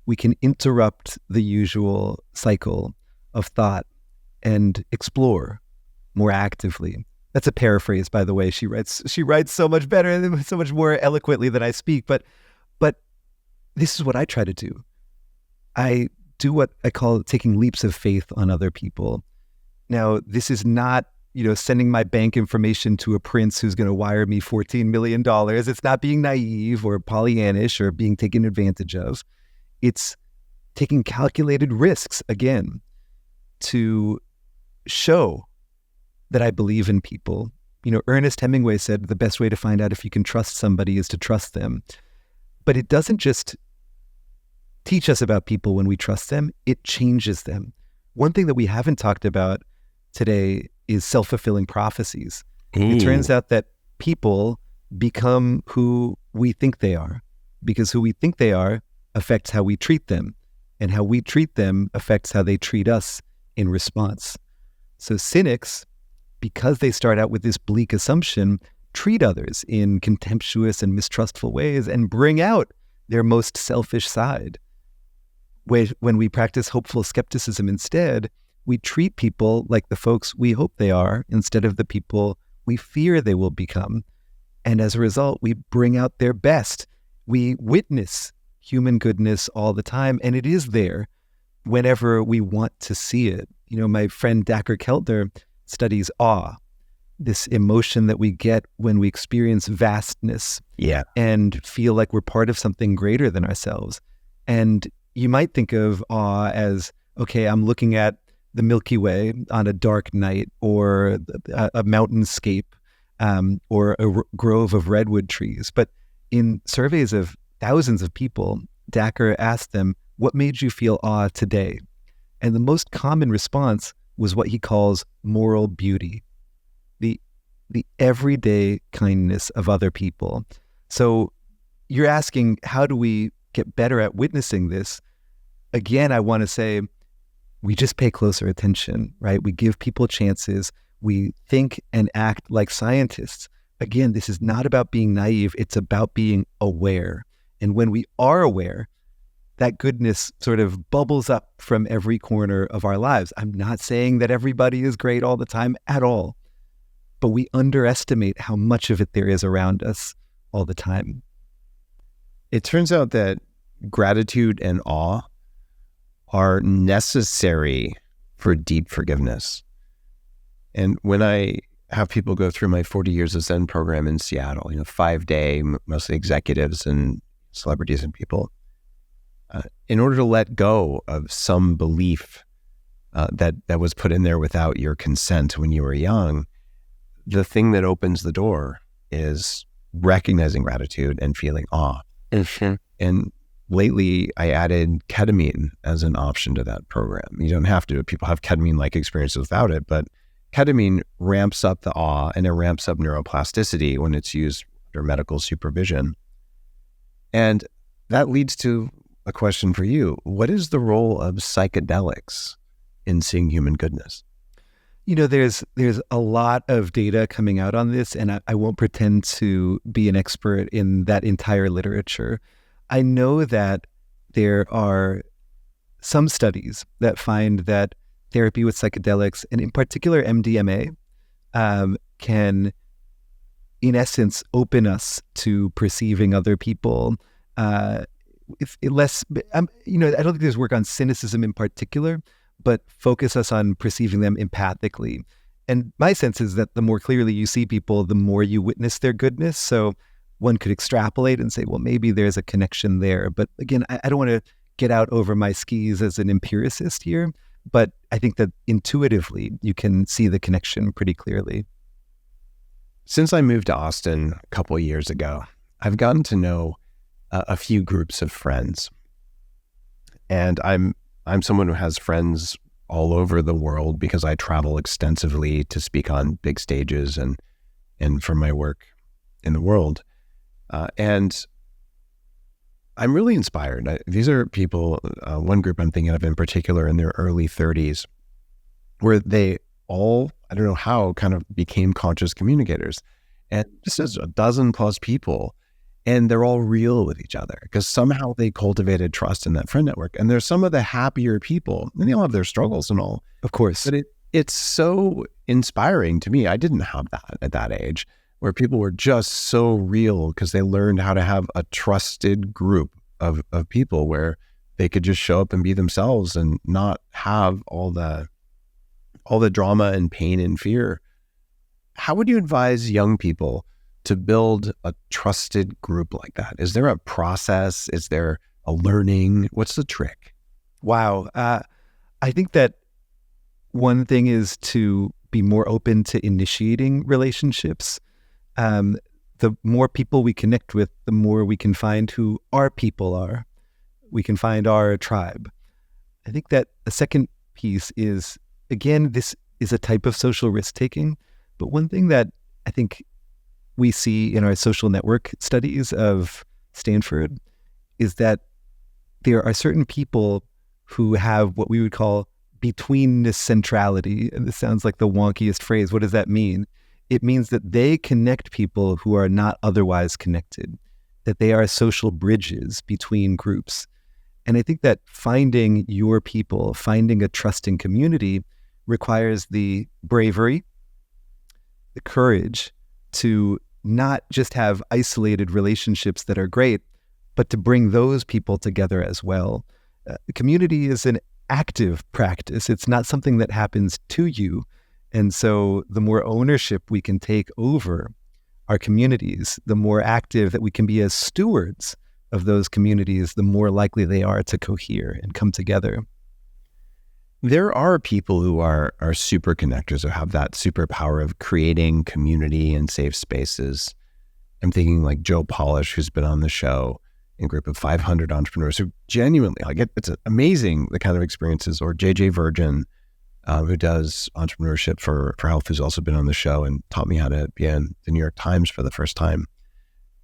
S1: We can interrupt the usual cycle of thought and explore more actively. That's a paraphrase, by the way. She writes so much better, so much more eloquently than I speak. But this is what I try to do. I do what I call taking leaps of faith on other people. Now, this is not, sending my bank information to a prince who's going to wire me $14 million. It's not being naive or Pollyannish or being taken advantage of. It's taking calculated risks, again, to show that I believe in people. Ernest Hemingway said the best way to find out if you can trust somebody is to trust them. But it doesn't just teach us about people when we trust them, it changes them. One thing that we haven't talked about today is self-fulfilling prophecies. Ooh. It turns out that people become who we think they are, because who we think they are affects how we treat them, and how we treat them affects how they treat us in response. So cynics, because they start out with this bleak assumption, treat others in contemptuous and mistrustful ways and bring out their most selfish side. When we practice hopeful skepticism instead, we treat people like the folks we hope they are instead of the people we fear they will become. And as a result, we bring out their best. We witness human goodness all the time, and it is there whenever we want to see it. My friend Dacher Keltner studies awe, this emotion that we get when we experience vastness and feel like we're part of something greater than ourselves. And you might think of awe as, okay, I'm looking at the Milky Way on a dark night, or a mountainscape, or a grove of redwood trees. But in surveys of thousands of people, Dacher asked them, what made you feel awe today? And the most common response was what he calls moral beauty, the everyday kindness of other people. So you're asking, how do we get better at witnessing this? Again, I want to say, we just pay closer attention, right? We give people chances. We think and act like scientists. Again, this is not about being naive. It's about being aware. And when we are aware, that goodness sort of bubbles up from every corner of our lives. I'm not saying that everybody is great all the time at all, but we underestimate how much of it there is around us all the time.
S2: It turns out that gratitude and awe are necessary for deep forgiveness. And when I have people go through my 40 Years of Zen program in Seattle, 5-day, mostly executives and celebrities and people, in order to let go of some belief that was put in there without your consent when you were young, the thing that opens the door is recognizing gratitude and feeling awe. And lately, I added ketamine as an option to that program. You don't have to. People have ketamine-like experiences without it, but ketamine ramps up the awe and it ramps up neuroplasticity when it's used under medical supervision. And that leads to a question for you. What is the role of psychedelics in seeing human goodness?
S1: There's a lot of data coming out on this, and I won't pretend to be an expert in that entire literature. I know that there are some studies that find that therapy with psychedelics, and in particular MDMA, can, in essence, open us to perceiving other people. I don't think there's work on cynicism in particular, but focus us on perceiving them empathically. And my sense is that the more clearly you see people, the more you witness their goodness. So one could extrapolate and say, well, maybe there's a connection there. But again, I don't want to get out over my skis as an empiricist here, but I think that intuitively you can see the connection pretty clearly.
S2: Since I moved to Austin a couple of years ago, I've gotten to know a few groups of friends. And I'm someone who has friends all over the world because I travel extensively to speak on big stages and for my work in the world. And I'm really inspired. These are people, one group I'm thinking of in particular in their early 30s, where they all, I don't know how, kind of became conscious communicators. And this is a dozen plus people. And they're all real with each other because somehow they cultivated trust in that friend network. And there's some of the happier people, and they all have their struggles and all.
S1: Of course.
S2: But it's so inspiring to me. I didn't have that at that age, where people were just so real because they learned how to have a trusted group of people where they could just show up and be themselves and not have all the drama and pain and fear. How would you advise young people to build a trusted group like that? Is there a process? Is there a learning? What's the trick?
S1: Wow. I think that one thing is to be more open to initiating relationships. The more people we connect with, the more we can find who our people are. We can find our tribe. I think that the second piece is, again, this is a type of social risk-taking, but one thing that I think we see in our social network studies of Stanford is that there are certain people who have what we would call betweenness centrality. And this sounds like the wonkiest phrase. What does that mean? It means that they connect people who are not otherwise connected, that they are social bridges between groups. And I think that finding your people, finding a trusting community requires the bravery, the courage to not just have isolated relationships that are great, but to bring those people together as well. Community is an active practice. It's not something that happens to you. And so the more ownership we can take over our communities, the more active that we can be as stewards of those communities, the more likely they are to cohere and come together.
S2: There are people who are super connectors, who have that superpower of creating community and safe spaces. I'm thinking like Joe Polish, who's been on the show, in a group of 500 entrepreneurs who genuinely, it's amazing the kind of experiences, or JJ Virgin, who does entrepreneurship for health, who's also been on the show and taught me how to be in the New York Times for the first time.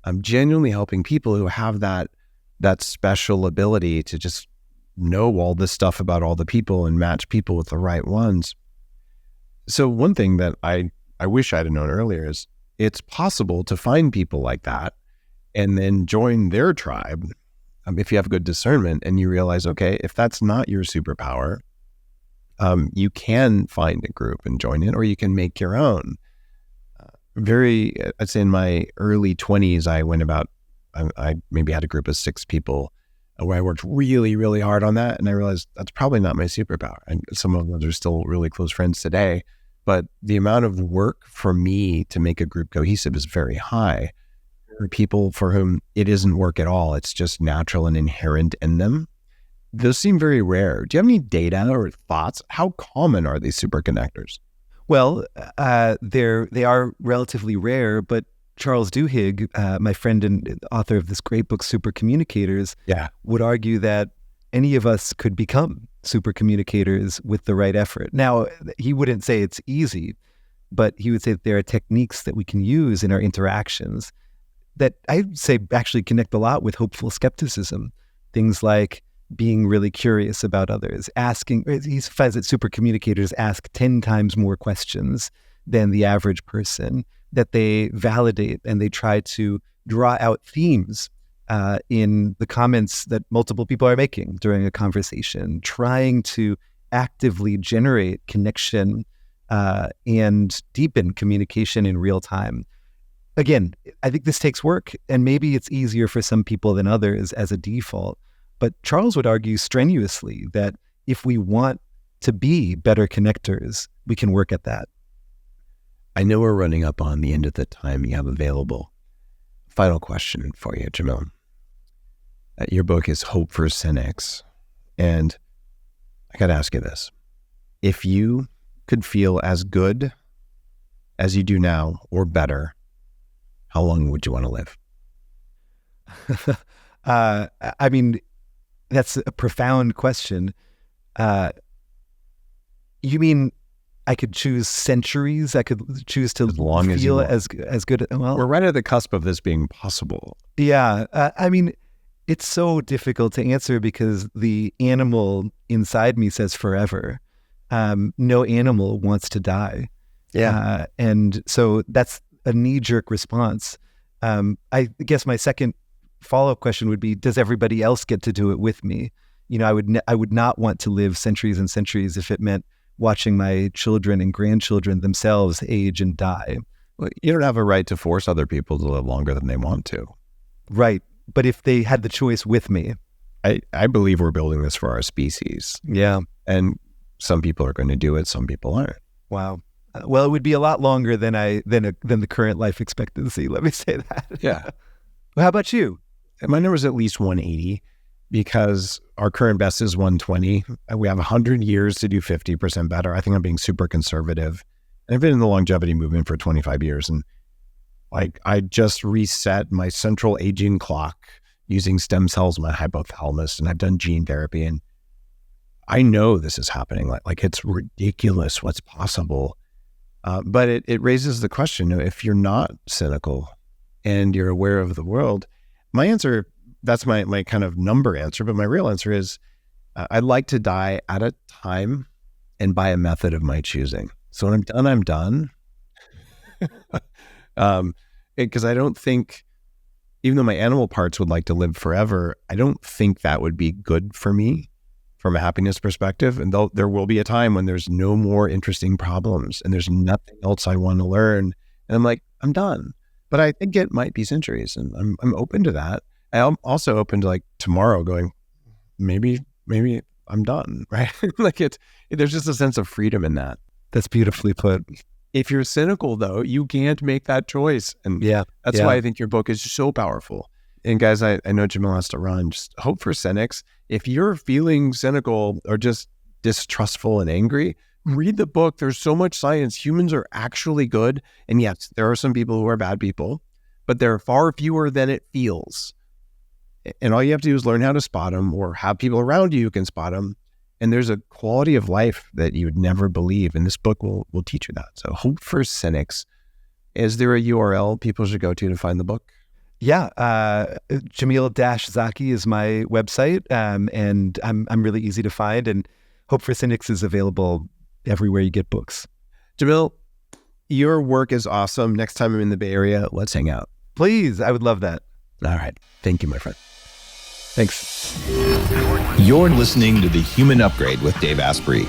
S2: I'm genuinely helping people who have that special ability to just know all this stuff about all the people and match people with the right ones. So one thing that I wish I'd have known earlier is it's possible to find people like that and then join their tribe. If you have good discernment and you realize, okay, if that's not your superpower, you can find a group and join it, or you can make your own. I'd say in my early 20s, I maybe had a group of 6 people where I worked really, really hard on that. And I realized that's probably not my superpower. And some of them are still really close friends today. But the amount of work for me to make a group cohesive is very high. There are people for whom it isn't work at all. It's just natural and inherent in them. Those seem very rare. Do you have any data or thoughts? How common are these superconnectors?
S1: Well, they are relatively rare, but Charles Duhigg, my friend and author of this great book, Super Communicators, would argue that any of us could become super communicators with the right effort. Now, he wouldn't say it's easy, but he would say that there are techniques that we can use in our interactions that I'd say actually connect a lot with hopeful skepticism. Things like being really curious about others, asking. He finds that super communicators ask 10 times more questions than the average person, that they validate and they try to draw out themes in the comments that multiple people are making during a conversation, trying to actively generate connection and deepen communication in real time. Again, I think this takes work, and maybe it's easier for some people than others as a default. But Charles would argue strenuously that if we want to be better connectors, we can work at that.
S2: I know we're running up on the end of the time you have available. Final question for you, Jamil. Your book is Hope for Cynics. And I got to ask you this. If you could feel as good as you do now or better, how long would you want to live?
S1: I mean, that's a profound question. You mean I could choose centuries? I could choose to feel as good? Well,
S2: we're right at the cusp of this being possible.
S1: Yeah. I mean, it's so difficult to answer because the animal inside me says forever. No animal wants to die.
S2: Yeah.
S1: And so that's a knee-jerk response. I guess my second follow-up question would be, does everybody else get to do it with me? You know, I would not want to live centuries and centuries if it meant watching my children and grandchildren themselves age and die.
S2: Well, you don't have a right to force other people to live longer than they want to.
S1: Right. But if they had the choice with me.
S2: I believe we're building this for our species.
S1: Yeah.
S2: And some people are going to do it, some people aren't.
S1: Wow. Well, it would be a lot longer than the current life expectancy. Let me say that.
S2: Yeah.
S1: Well, how about you?
S2: My number is at least 180 because our current best is 120. We have 100 years to do 50% better. I think I'm being super conservative. And I've been in the longevity movement for 25 years. And like, I just reset my central aging clock using stem cells in my hypothalamus, and I've done gene therapy. And I know this is happening. Like it's ridiculous what's possible. But it raises the question, if you're not cynical and you're aware of the world, my answer, that's my kind of number answer, but my real answer is I'd like to die at a time and by a method of my choosing. So when I'm done. Because I don't think, even though my animal parts would like to live forever, I don't think that would be good for me from a happiness perspective. And there will be a time when there's no more interesting problems and there's nothing else I want to learn. And I'm like, I'm done. But I think it might be centuries, and I'm open to that. I'm also open to like tomorrow going, maybe I'm done, right? Like there's just a sense of freedom in that.
S1: That's beautifully put.
S2: If you're cynical though, you can't make that choice. And that's why I think your book is so powerful. And guys, I know Jamil has to run. Just hope for cynics. If you're feeling cynical or just distrustful and angry, read the book. There's so much science. Humans are actually good. And yes, there are some people who are bad people, but there are far fewer than it feels. And all you have to do is learn how to spot them, or have people around you who can spot them. And there's a quality of life that you would never believe. And this book will teach you that. So Hope for Cynics. Is there a URL people should go to find the book?
S1: Yeah. Jamil-Zaki is my website. And I'm really easy to find. And Hope for Cynics is available everywhere you get books.
S2: Jamil, your work is awesome. Next time I'm in the Bay Area, let's hang out.
S1: Please. I would love that.
S2: All right. Thank you, my friend.
S1: Thanks.
S3: You're listening to The Human Upgrade with Dave Asprey.